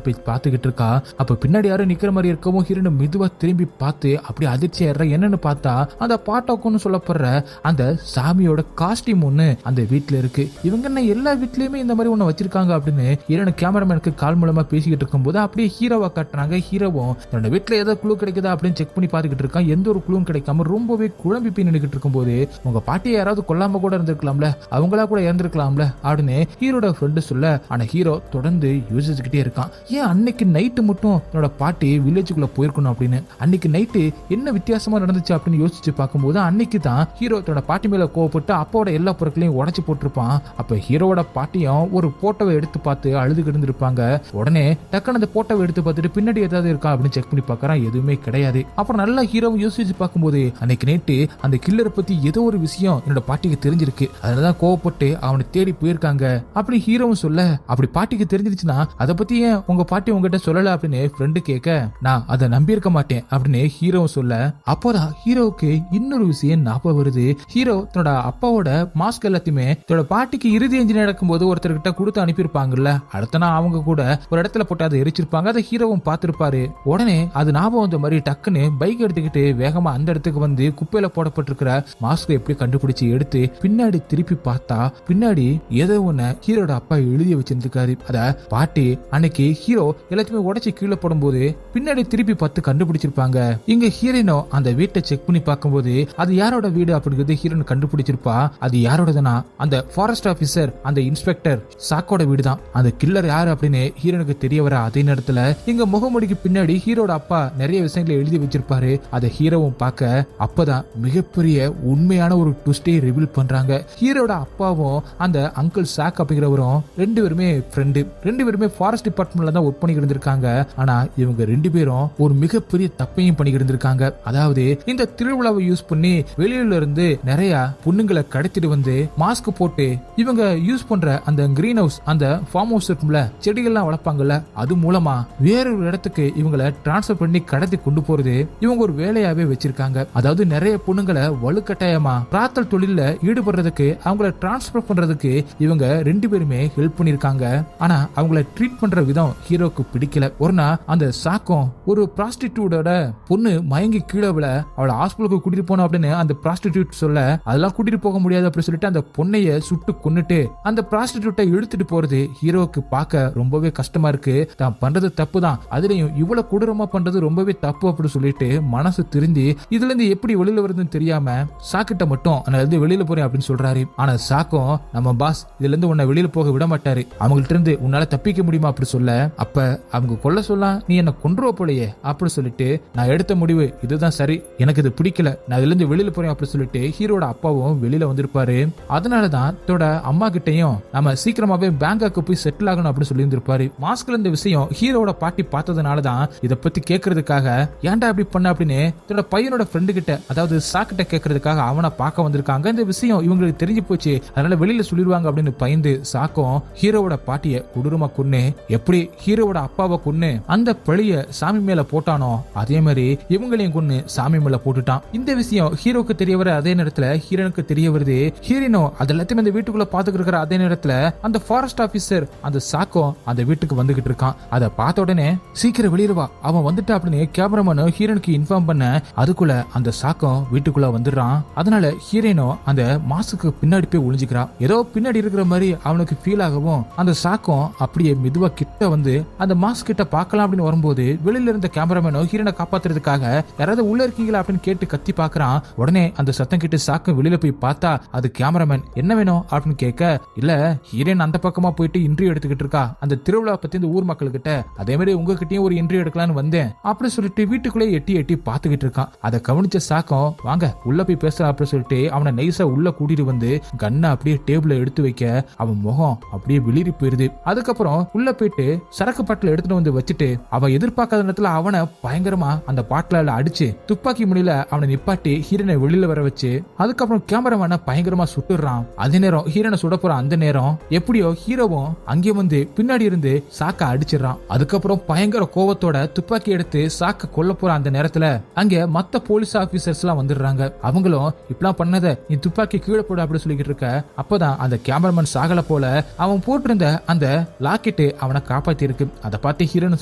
போய் பாத்துக்கிட்டு இருக்கா. அப்ப பின்னாடி யாரும் நிக்கிற மாதிரி இருக்கவும் ஹீரோனு மெதுவா திரும்பி பார்த்து அப்படியே அதிர்ச்சி ஆயிடுற. என்னன்னு பார்த்தா அந்த பாட்டாக்குன்னு சொல்லப்படுற அந்த சாமியோட காஸ்டியூம் ஒண்ணு அந்த வீட்டுல இருக்கு. இவங்க என்ன எல்லா வீட்லயுமே இந்த மாதிரி ஒண்ணு வச்சிருக்காங்க அப்படின்னு ஹீரோனு கேமராமேனுக்கு கால் மூலமா பேசிக்கிட்டு இருக்கும் போது அப்படியே ஹீரோவா காட்டுறாங்க. ஹீரோவும் தன்னோட வீட்டுல ஏதோ குழு கிடைக்குதா அப்படின்னு செக் பண்ணி பாத்துக்கிட்டு இருக்கான். எந்த ஒரு குழுவும் கிடைக்காம ரொம்பவே குழம்பி போய் நின்னுக்கிட்டு இருக்கும் போது, உங்க பாட்டியை யாராவது கொல்லாம கூட இருந்திருக்கலாம்ல, அவங்களா கூட இறந்திருக்கலாம்ல அப்படின்னு ஹீரோட ஃப்ரெண்டு சொல்ல, ஆனா ஹீரோ தொடர்ந்து யோசிச்சுக்கிட்டே இருக்கான். ஏன் அன்னைக்கு நைட்டு மட்டும் தன்னோட பாட்டி வில்லேஜுக்குள்ள போயிருக்கணும் அப்படின்னு, அன்னைக்கு நைட்டு என்ன வித்தியாசமா நடந்துச்சு அப்படின்னு யோசிச்சு பார்க்கும்போது அன்னைக்கு தான் ஹீரோ தன்னோட பாட்டி மேல கோவப்பட்டு அப்பாவோட எல்லா பொருட்களையும் உடைச்சு போட்டிருப்பான். அப்ப ஹீரோவோட பாட்டியும் ஒரு போட்டோவை எடுத்து பார்த்து அழுதுகிட்டு இருந்திருப்பாங்க. உடனே டக்குன்னு அந்த போட்டோவை எடுத்து பார்த்துட்டு பின்னாடி ஏதாவது இருக்கா அப்படின்னு செக் பண்ணி பார்க்கறான், எதுவுமே கிடையாது. அப்புறம் நல்லா ஹீரோவை யோசிச்சு பார்க்கும்போது அன்னைக்கு நைட்டு அந்த கில்லரை பத்தி ஏதோ ஒரு விஷயம் என்னோட பாட்டிக்கு தெரிஞ்சிருக்கு, அதனாலதான் கோவப்பட்டு அவனை தேடி போயிருக்காங்க அப்படி ஹீரோவும் சொல்ல, அப்படி பாட்டிக்கு தெரிஞ்சிருச்சுன்னா அதை பத்தி ஏன் உங்க பாட்டி உங்ககிட்ட சொல்லல அப்படின்னு ஃப்ரெண்டு கேட்க, நான் அதை நம்பி இருக்க மாட்டேன் அப்படின்னு ஹீரோவும் சொல்ல, அப்போதான் ஹீரோவுக்கு இன்னொரு விஷயம் ஞாபகம் வருது. ஹீரோ தன்னோட அப்பாவோட மாஸ்க் எல்லாத்தையுமே தன்னோட பாட்டிக்கு இறுதி எஞ்சின் நடக்கும் போது ஒருத்தர்கிட்ட கொடுத்து அனுப்பியிருப்பாங்கல்ல, அடுத்த நாள் அவங்க கூட ஒரு இடத்துல போட்டு அதை எரிச்சிருப்பாங்க. அதை ஹீரோவும் பார்த்திருப்பாரு. உடனே அது ஞாபகம் வந்த மாதிரி டக்குன்னு பைக் எடுத்துக்கிட்டு வேகமா அந்த இடத்துக்கு வந்து குப்பையில போடப்பட்டிருக்கிற மாஸ்க் எப்படி கண்டுபிடிச்சு எடுத்து பின்னாடி திருப்பி பார்த்தா பின்னாடி ஏதோ ஒண்ணு ஹீரோட அப்பா எழுதி வச்சிருந்திருக்காரு. அத பாட்டி அன்னைக்கு ஹீரோ எல்லாத்தையுமே உடைச்சு கீழே போடும்போது பின்னாடி திருப்பி பார்த்து கண்டுபிடிச்சிருப்பாங்க. இங்க ஹீரோனோ அந்த வீட்டை செக் பண்ணி பார்க்கும்போது அது யாரோட வீடு அப்படிங்கிறது ஹீரோன் கண்டுபிடிச்சிருப்பா. அது யாரோடதுன்னா அந்த ஃபாரஸ்ட் ஆபீசர் அந்த இன்ஸ்பெக்டர் சாக்கோட வீடு தான். அந்த கில்லர் யாரு அப்படின்னு ஹீரோனுக்கு தெரிய வர அதே நேரத்துல இங்க முகமுடிக்கு பின்னாடி ஹீரோட அப்பா நிறைய விஷயங்களை எழுதி வச்சிருப்பாரு. அதை ஹீரோவும் பார்க்க அப்பதான் மிகப்பெரிய உண்மையான ஒரு ட்விஸ்டை ரிவீல் பண்றாங்க. ஹீரோட அப்பாவும் அந்த அங்கிள் சாக் அப்படிங்கிறவரும் ரெண்டு பேருமே ஃப்ரெண்டு, ரெண்டு பேருமே ஃபாரஸ்ட் டிபார்ட்மெண்ட்ல தான் ஒர்க் பண்ணிக்கிட்டு இருந்திருக்காங்க. ஆனா இவங்க ரெண்டு பேரும் ஒரு மிகப்பெரிய தப்பையும் பண்ணிக்கிட்டு இருந்திருக்காங்க. அதாவது இந்த திருவிழாவை யூஸ் பண்ணி வெளியில இருந்து நிறைய பொண்ணுங்களை கடத்திட்டு வந்து மாஸ்க் போட்டு இவங்க யூஸ் பண்ற அந்த கிரீன் ஹவுஸ் அந்த ஃபார்ம் ஹவுஸ் இருக்கும்ல, செடிகள்லாம் வளர்ப்பாங்கல்ல, அது மூலமா வேறொரு இடத்துக்கு இவங்களை டிரான்ஸ்பர் பண்ணி கடத்தி கொண்டு போறது இவங்க ஒரு வேலையாவே வச்சிருக்காங்க. அதாவது நிறைய பொண்ணுங்களை வலுக்கட்டாயமா பிராத்தல் தொழில ஈடுபடுறதுக்கு அவங்கள டிரான்ஸ்பர் பண்றதுக்கு இவங்க 2 பேருமே ஹெல்ப் பண்ணிருக்காங்க. ஆனா அவங்கள ட்ரீட் பண்ற விதம் ஹீரோக்கு பிடிக்கல. ஒரு நாள் அந்த சாக்கம் ஒரு ப்ராஸ்டிடியூட்டோட பொண்ணு மயங்கி கீழே விழ அவளை ஹாஸ்பிட்டலுக்கு கூட்டிட்டு போனோம் அப்படின்னு அந்த ப்ராஸ்டிடியூட் சொல்ல அதெல்லாம் கூட்டிட்டு போக முடியாது அப்படின்னு சொல்லிட்டு அந்த பொண்ணைய சுட்டு கொன்னுட்டு அந்த ப்ராஸ்டிடியூட்டை இழுத்துட்டு போறது ஹீரோவுக்கு பார்க்க ரொம்பவே கஷ்டமா இருக்கு. தான் பண்றது தப்பு தான், அதுலயும் இவ்வளவு கொடூரமா பண்றது ரொம்பவே தப்பு அப்படின்னு சொல்லிட்டு மனசு திருந்தி இதுல இருந்து எப்படி வெளியில வருதுன்னு தெரியாம சாக்கிட்ட மட்டும் அதுல இருந்து வெளியில போறேன் அப்படின்னு சொல்றாரு. ஆனா சாக்கம் நம்ம பாஸ் இதுல இருந்து உன்னை வெளியில போக விட மாட்டாரு, அவங்கள்ட்ட இருந்து உன்னால தப்பிக்க முடியுமா அப்படி சொல்ல அப்ப அவங்க கொல்ல சொல்ல நீ என்ன கொன்றுவ போலையே அப்படி சொல்லிட்டு நான் எடுத்த முடிவு இதுதான் சரி, எனக்கு இது பிடிக்கல, நான் இதுல இருந்து வெளியில போறேன் அப்படி சொல்லிட்டு ஹீரோட அப்பாவும் வெளியில வந்திருப்பாரு. அதனாலதான் தோட அம்மா கிட்டையும் நம்ம சீக்கிரமாவே பேங்காக்கு போய் செட்டில் ஆகணும் அப்படின்னு சொல்லி இருந்திருப்பாரு. மாஸ்க்ல இந்த விஷயம் ஹீரோட பாட்டி பார்த்ததுனாலதான் இத பத்தி கேட்கறதுக்காக ஏன்டா அப்படி பண்ண அப்படின்னு தன்னோட பையனோட ஃப்ரெண்டு கிட்ட அதாவது சாக்கிட்ட கேட்கறதுக்காக அவனை பார்க்க வந்திருக்காங்க. இந்த விஷயம் இவங்களுக்கு தெரிஞ்சு போச்சு, அதனால வெளியில சொல்லிடுவாங்க அப்படின்னு பயந்து சாக்கம் ஹீரோவோட பாட்டிய கொடூரமா கொன்னு எப்படி ஹீரோவோட அப்பாவை கொன்னு அந்த பழிய சாமி மேல போட்டானோ அதே மாதிரி இவங்களையும் கொன்னு சாமி மேல போட்டுட்டான். இந்த விஷயம் ஹீரோக்கு தெரிய வர அதே நேரத்துல ஹீரோனுக்கு தெரிய வருது. ஹீரோனோ அது எல்லாத்தையும் அந்த வீட்டுக்குள்ள பாத்துக்கிட்டு இருக்கிற அதே நேரத்துல அந்த ஃபாரஸ்ட் ஆபீசர் அந்த சாக்கம் அந்த வீட்டுக்கு வந்துகிட்டு இருக்கான். அதை பார்த்த உடனே சீக்கிரம் வெளியில வா அவன் வந்துட்டா அப்படின்னு கேமராமேன் ஹீரோனுக்கு இன்ஃபார்ம் பண்ண அதுக்குள்ள அந்த சாக்கம் வீட்டுக்குள்ள வந்துடுறான். அதனால ஹீரோனோ அந்த மாஸ்க்கு பின்னாடி போய் ஒளிஞ்சுக்கிறான். ஏதோ பின்னாடி இருக்கிற மாதிரி அவனுக்கு ஃபீல் ஆகவும் அந்த சாக்கம் அப்படியே மெதுவா கிட்ட வந்து அந்த மாஸ்க் கிட்ட பார்க்கலாம் அப்படின்னு வரும்போது வெளியில இருந்த கேமராமேனோ ஹீரோனை காப்பாத்துறதுக்காக யாராவது உள்ள இருக்கீங்களா அப்படின்னு கேட்டு கத்தி பாக்குறான். உடனே அந்த சத்தம் கிட்ட சாக்கம் வெளியில போய் பார்த்தா அது கேமராமேன். என்ன வேணும் அப்படின்னு கேட்க இல்ல ஹீரோன் அந்த பக்கமா போயிட்டு இன்டர்வியூ எடுத்துக்கிட்டு இருக்கா அந்த திருவிழா பத்தி இந்த ஊர் மக்கள் கிட்ட, அதே மாதிரி உங்ககிட்டயும் ஒரு இன்டர்வியூ எடுக்கலாம்னு வந்தேன் அப்படி சொல்லிட்டு வீட்டுக்குள்ளே எட்டி எட்டி பாத்துக்கிட்டு இருக்கான். அதை கவனிச்ச சாக்கம் வாங்க உள்ள போய் பேசலாம் அப்படின்னு சொல்லிட்டு அவனை நைஸா உள்ள கூட்டிட்டு வந்து கண்ணை அப்படியே டேபிள்ல எடுத்து வைக்க அவன் முகம் அப்படியே வெளிரி போயிருது. அதுக்கப்புறம் உள்ள போயிட்டு சரக்கு பாட்டில எடுத்துட்டு வந்து வச்சுட்டு அவன் எதிர்பார்க்காத நேரத்துல அவனை பயங்கரமா அந்த பாட்டில அடிச்சு துப்பாக்கி முனையில அவனை நிப்பாட்டி ஹீரோனை வெளியில வர வச்சு அதுக்கப்புறம் கேமராமேனை பயங்கரமா சுட்டுறான். அதே நேரம் ஹீரோனை சுட போற அந்த நேரம் எப்படியோ ஹீரோவும் அங்கே வந்து பின்னாடி இருந்து சாக்க அடிச்சிடறான். அதுக்கப்புறம் பயங்கர கோவத்தோட துப்பாக்கி எடுத்து சாக்க கொல்ல போற அந்த நேரத்துல அங்க மத்த போலீஸ் ஆபீசர்ஸ் எல்லாம் வந்துடுறாங்க. அவங்களும் இப்பெல்லாம் பண்ணத நீ துப்பாக்கி கீழே போட அப்படி சொல்லிக்கிட்டு இருக்க. அப்பதான் அந்த கேமராமேன் சாகல போல அவன் போட்டிருந்த அந்த லாக்கெட்டு அவனை காப்பாத்தி இருக்கு. அதை பார்த்து ஹீரோனு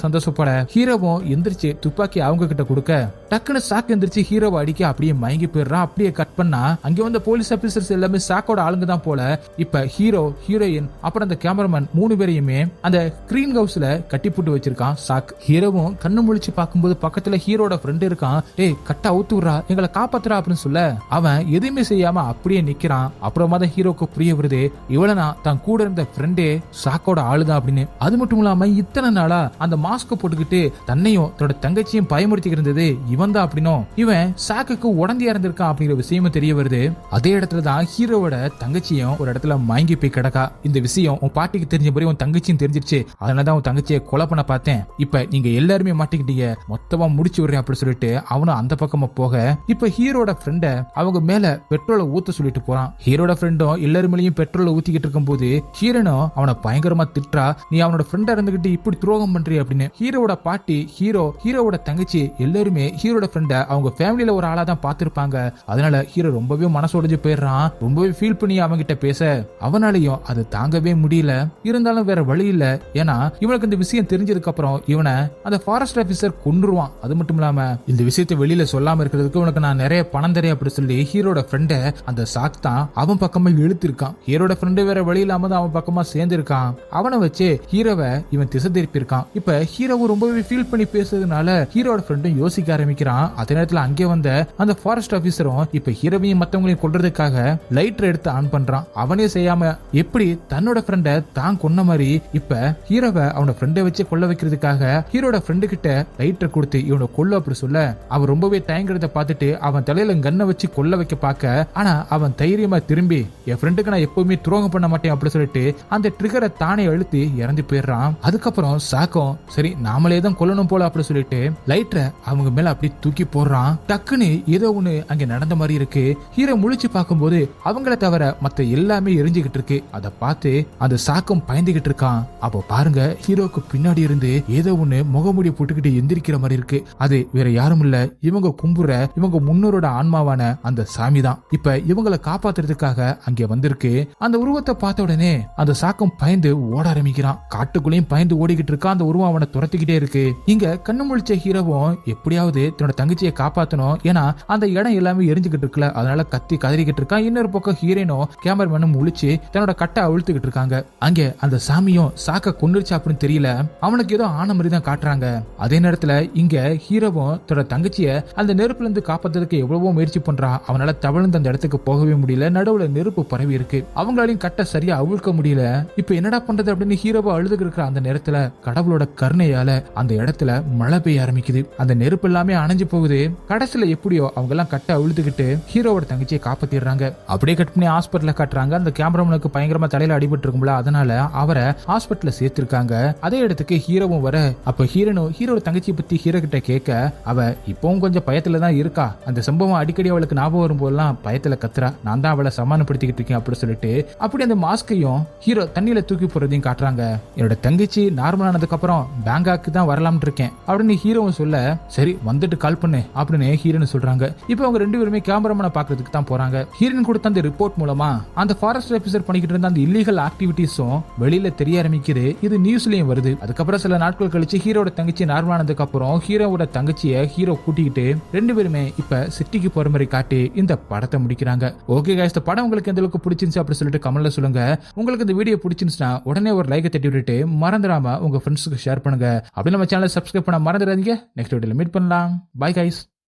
சந்தோஷப்பட ஹீரோவும் எந்திரிச்சு துப்பாக்கி அவங்க கிட்ட கொடுக்க டக்குன்னு சாக்கு எந்திரிச்சு ஹீரோவை அடிக்க அப்படியே மயங்கி போயிடுறான். அப்படியே கட் பண்ணா அங்க வந்த போலீஸ் ஆபீசர்ஸ் எல்லாமே சாக்கோட ஆளுங்க தான் போல. இப்ப ஹீரோ ஹீரோயின் அப்புறம் அந்த கேமராமேன் 3 பேரையுமே அந்த கிரீன் ஹவுஸ்ல கட்டி போட்டு வச்சிருக்கான் சாக். ஹீரோவும் கண்ணு முழிச்சு பார்க்கும்போது பக்கத்துல ஹீரோட ஃப்ரெண்ட் இருக்கான். டேய் கட்ட அவுத்து விடுறா எங்களை காப்பாத்துறா அப்படின்னு சொல்ல அவன் எதுவுமே செய்யாம அப்படியே நிக்கிறான். அப்புறமா தான் ஹீரோக்கு புரிய வருது இவ்வளவுனா தான் கூட இருந்த ஃப்ரெண்டே சாக்கோட ஆளுதான் அப்படின்னு. அது மட்டும் இல்லாம இத்தனை நாளா அந்த மாஸ்க் போட்டுக்கிட்டு தன்னையும் தன்னோட தங்கச்சியும் பயமுறுத்தி இருந்தது இவன் தான் அப்படின்னும் இவன் சாக்குக்கு உடந்தையா இருந்திருக்கான் அப்படிங்கிற விஷயமும் தெரிய வருது. அதே இடத்துல தான் ஹீரோவோட தங்கச்சியும் ஒரு இடத்துல மயங்கி போய் கிடக்கா. இந்த விஷயம் உன் பாட்டிக்கு தெரிஞ்ச மாதிரி உன் தங்கச்சியும் தெரிஞ்சிருச்சு, அதனாலதான் உன் தங்கச்சியை கொலை பண்ண பார்த்தேன், இப்ப நீங்க எல்லாருமே மாட்டிக்கிட்டீங்க, மொத்தமா முடிச்சு விடுறேன் அப்படி சொல்லிட்டு அவனும் அந்த பக்கமா போக இப்ப ஹீரோட ஃப்ரெண்ட அவங்க மேல பெட்ரோலை ஊத்த சொல்லிட்டு போறான். ஹீரோட ஃப்ரெண்டும் எல்லாருமேலையும் பெட்ரோலை ஊத்திக்கிட்டு இருக்கும் போது ஹீரோனும் அவனை பயங்கரமா திட்டுறா, நீ அவனோட ஃப்ரெண்டா இருந்துகிட்டு இப்படி துரோகம் பண்றீ அப்படின்னு. ஹீரோட பாட்டி ஹீரோவோட தங்கச்சி எல்லாருமே ஹீரோட ஃப்ரெண்ட அவங்க ஃபேமிலியில ஒரு ஆளா தான் பாத்துருப்பாங்க. அதனால ஹீரோ ரொம்பவே மனசோடைஞ்சு போயிடுறான். ரொம்பவே ஃபீல் பண்ணி அவங்கிட்ட பேச அவனாலையும் அது தாங்கவே முடியல. இருந்தாலும் வேற வழி இல்ல, ஏன்னா இவனுக்கு இந்த விஷயம் தெரிஞ்சதுக்கு அப்புறம் இவனை அந்த ஃபாரஸ்ட் ஆபீசர் கொன்றுவான். அது மட்டும் இல்லாம இந்த விஷயத்தை வெளியில சொல்லாம இருக்கிறதுக்கு உனக்கு நான் நிறைய பணம் தரேன் அப்படி சொல்லி ஹீரோட ஃப்ரெண்ட அந்த சாக் தான் அவன் பக்கமா இழுத்திருக்கான். ஹீரோட ஃப்ரெண்டு வேற வழி இல்லாம தான் அவன் பக்கமா சேர்ந்திருக்கான். அவனை வச்சு ஹீரோவை இவன் திசை திருப்பி இருக்கான். இப்ப ஹீரோவும் ரொம்பவே ஃபீல் பண்ணி பேசுறதுனால ஹீரோட ஃப்ரெண்டும் யோசிக்க ஆரம்பிக்கிறான். அதே நேரத்துல அங்கே வந்த அந்த ஃபாரஸ்ட் ஆபீசரும் இப்ப ஹீரோவையும் மத்தவங்களையும் கொல்றதுக்காக லைட்டர் எடுத்து ஆன் பண்றான். அவனே செய்யாம எப்படி தன்னோட ஃப்ரெண்ட தான் கொன்ன மாதிரி இப்ப ஹீரோவை அவனோட ஃப்ரெண்டை வச்சு கொல்ல வைக்கிறதுக்காக ஹீரோட ஃப்ரெண்டு கிட்ட லைட்டர் கொடுத்து இவனை கொல்ல அப்படி சொல்ல அவன் ரொம்பவே தயங்குறத பார்த்துட்டு அவன் தலையில கண்ணை வச்சு கொல்ல வைக்க பார்க்க, ஆனா அவன் தைரியமா திரும்பி என் ஃப்ரெண்டுக்கு நான் எப்பவுமே துரோகம் பண்ண மாட்டேன் அப்படி சொல்லிட்டு அந்த ட்ரிகரை தானே அழுத்தி இறந்து போயிடுறான். அதுக்கப்புறம் சாக்கம் சரி நாமளே தான் கொல்லணும் போல அப்படி சொல்லிட்டு லைட்டரை அவங்க மேல அப்படி தூக்கி போடுறான். டக்குன்னு ஏதோ ஒண்ணு அங்க நடந்த மாதிரி இருக்கு. ஹீரோ முழிச்சு பார்க்கும்போது அவங்கள தவிர மத்த எல்லாமே எரிஞ்சுகிட்டு இருக்கு. அதை பார்த்து அந்த சாக்கம் பயந்துகிட்டு இருக்கான். அப்போ பாருங்க ஹீரோக்கு பின்னாடி இருந்து ஏதோ ஒண்ணு முகமூடிய போட்டுக்கிட்டு எந்திரிக்கிற மாதிரி இருக்கு. அது வேற யாரும் இல்ல, இவங்க கும்புற இவங்க முன்னோரோட ஆன்மாவான அந்த சாமி தான். இப்ப இவங்களை காப்பாத்துறதுக்காக அங்கே வந்திருக்கு. அந்த உருவத்தை பார்த்த உடனே அந்த சாக்கம் பயந்து ஓட ஆரம்பிக்கிறான். காட்டுக்குள்ளேயும் பயந்து ஓடிக்கிட்டு இருக்கா. அந்த உருவம் அவனை துரத்திக்கிட்டே இருக்கு. இங்க கண்ணு முழிச்ச ஹீரோவும் எப்படியாவது தன்னோட தங்கச்சியை காப்பாத்தணும், ஏன்னா அந்த இடம் எல்லாமே எரிஞ்சுக்கிட்டு இருக்குல்ல, அதனால கத்தி கதறிக்கிட்டு இருக்கான். இன்னொரு பக்கம் ஹீரோனும் கேமராமேனும் முழிச்சு தன்னோட கட்டை அவிழ்த்துக்கிட்டு இருக்காங்க. அங்கே அந்த சாமியும் சாக்க கொன்னுருச்சு அப்படின்னு தெரியல, அவனுக்கு ஏதோ ஆன மாதிரி தான் காட்டுறாங்க. அதே நேரத்துல இங்க ஹீரோவும் தன்னோட தங்கச்சிய அந்த நெருப்புல இருந்து காப்பாத்துறதுக்கு எவ்வளவோ முயற்சி பண்றான். அவனால தவழ்ந்து அந்த இடத்துக்கு போகவே முடியல. நடுவுல நெருப்பு பரவி இருக்கு. அவங்களாலையும் கட்டை சரியா அவிழ்க்க முடியல. இப்ப என்னடா பண்றது அப்படின்னு ஹீரோவை அழுதுகிட்டு இருக்கிற அந்த நேரத்துல கடவுளோட கருணையால அந்த இடத்துல மழை பெய்ய ஆரம்பிக்குது. அந்த நெருப்பு எல்லாமே அணைஞ்சு போகுது. கடைசியில எப்படியோ அவங்க எல்லாம் கட்டை அழுதுகிட்டு ஹீரோவோட தங்கச்சியை காப்பாத்திடுறாங்க. அப்படியே கட் பண்ணி ஹாஸ்பிட்டல்ல காட்டுறாங்க. அந்த கேமராமேனுக்கு பயங்கரமா தலையில அடிபட்டு இருக்கும்ல, அதனால அவரை ஹாஸ்பிட்டல்ல சேர்த்திருக்காங்க. அதே இடத்துக்கு ஹீரோவும் வர, அப்ப ஹீரோட தங்கச்சியை பத்தி ஹீரோ கிட்ட கேட்க, அவ இப்பவும் கொஞ்சம் பயத்துல தான் இருக்கா. அந்த சம்பவம் அடிக்கடி அவளுக்கு ஞாபகம் வரும்போதெல்லாம் பயத்துல கத்துறா. நான் தான் அவளை சமாதானப்படுத்திக்கிட்டு இருக்கேன் அப்படின்னு சொல்லிட்டு அப்படி அந்த மாஸ்கையும் ஹீரோ தண்ணியில தூக்கி போறதையும் காட்டுறாங்க. என்னோட தங்கச்சி நார்மல் ஆனதுக்கு அப்புறம் பேங்காக்கு தான் வரலாம்னு இருக்கேன் அப்படின்னு ஹீரோவும் சொல்ல, சரி வந்துட்டு கால் பண்ணு அப்படின்னு ஹீரோன்னு சொல்றாங்க. இப்போ அவங்க ரெண்டு பேருமே கேமராமேனை பாக்குறதுக்கு தான் போறாங்க. ஹீரோன் கொடுத்த அந்த ரிப்போர்ட் மூலமா அந்த ஃபாரஸ்ட் ஆபீசர் பண்ணிக்கிட்டு இருந்த அந்த இல்லீகல் ஆக்டிவிட்டிஸும் வெளியில தெரிய ஆரம்பிக்குது. இது நியூஸ்லயும் வருது. அதுக்கப்புறம் சில நாட்கள் கழிச்சு ஹீரோட தங்கச்சி நார்மல் ஆனதுக்கு அப்புறம் ஹீரோவோட தங்கச்சியை ஹீரோ கூட்டிக்கிட்டு ரெண்டு பேருமே இப்ப சிட்டிக்கு போற மாதிரி காட்டி இந்த படத்தை முடிக்கிறாங்க. ஓகே गाइस, இந்த படம் உங்களுக்கு எந்த அளவுக்கு பிடிச்சிருந்துச்சு அப்படி சொல்லிட்டு கமெண்ட்ல சொல்லுங்க. உங்களுக்கு இந்த வீடியோ பிடிச்சிருந்துச்சுன்னா உடனே ஒரு லைக்கை தட்டி விட்டுட்டு மறந்துடாம உங்க ஃப்ரெண்ட்ஸுக்கு ஷேர் பண்ணுங்க. அப்படி நம்ம சேனலை சப்ஸ்கிரைப் பண்ண மறந்துடாதீங்க. நெக்ஸ்ட் வீடியோல மீட் பண்ணலாம். By guys.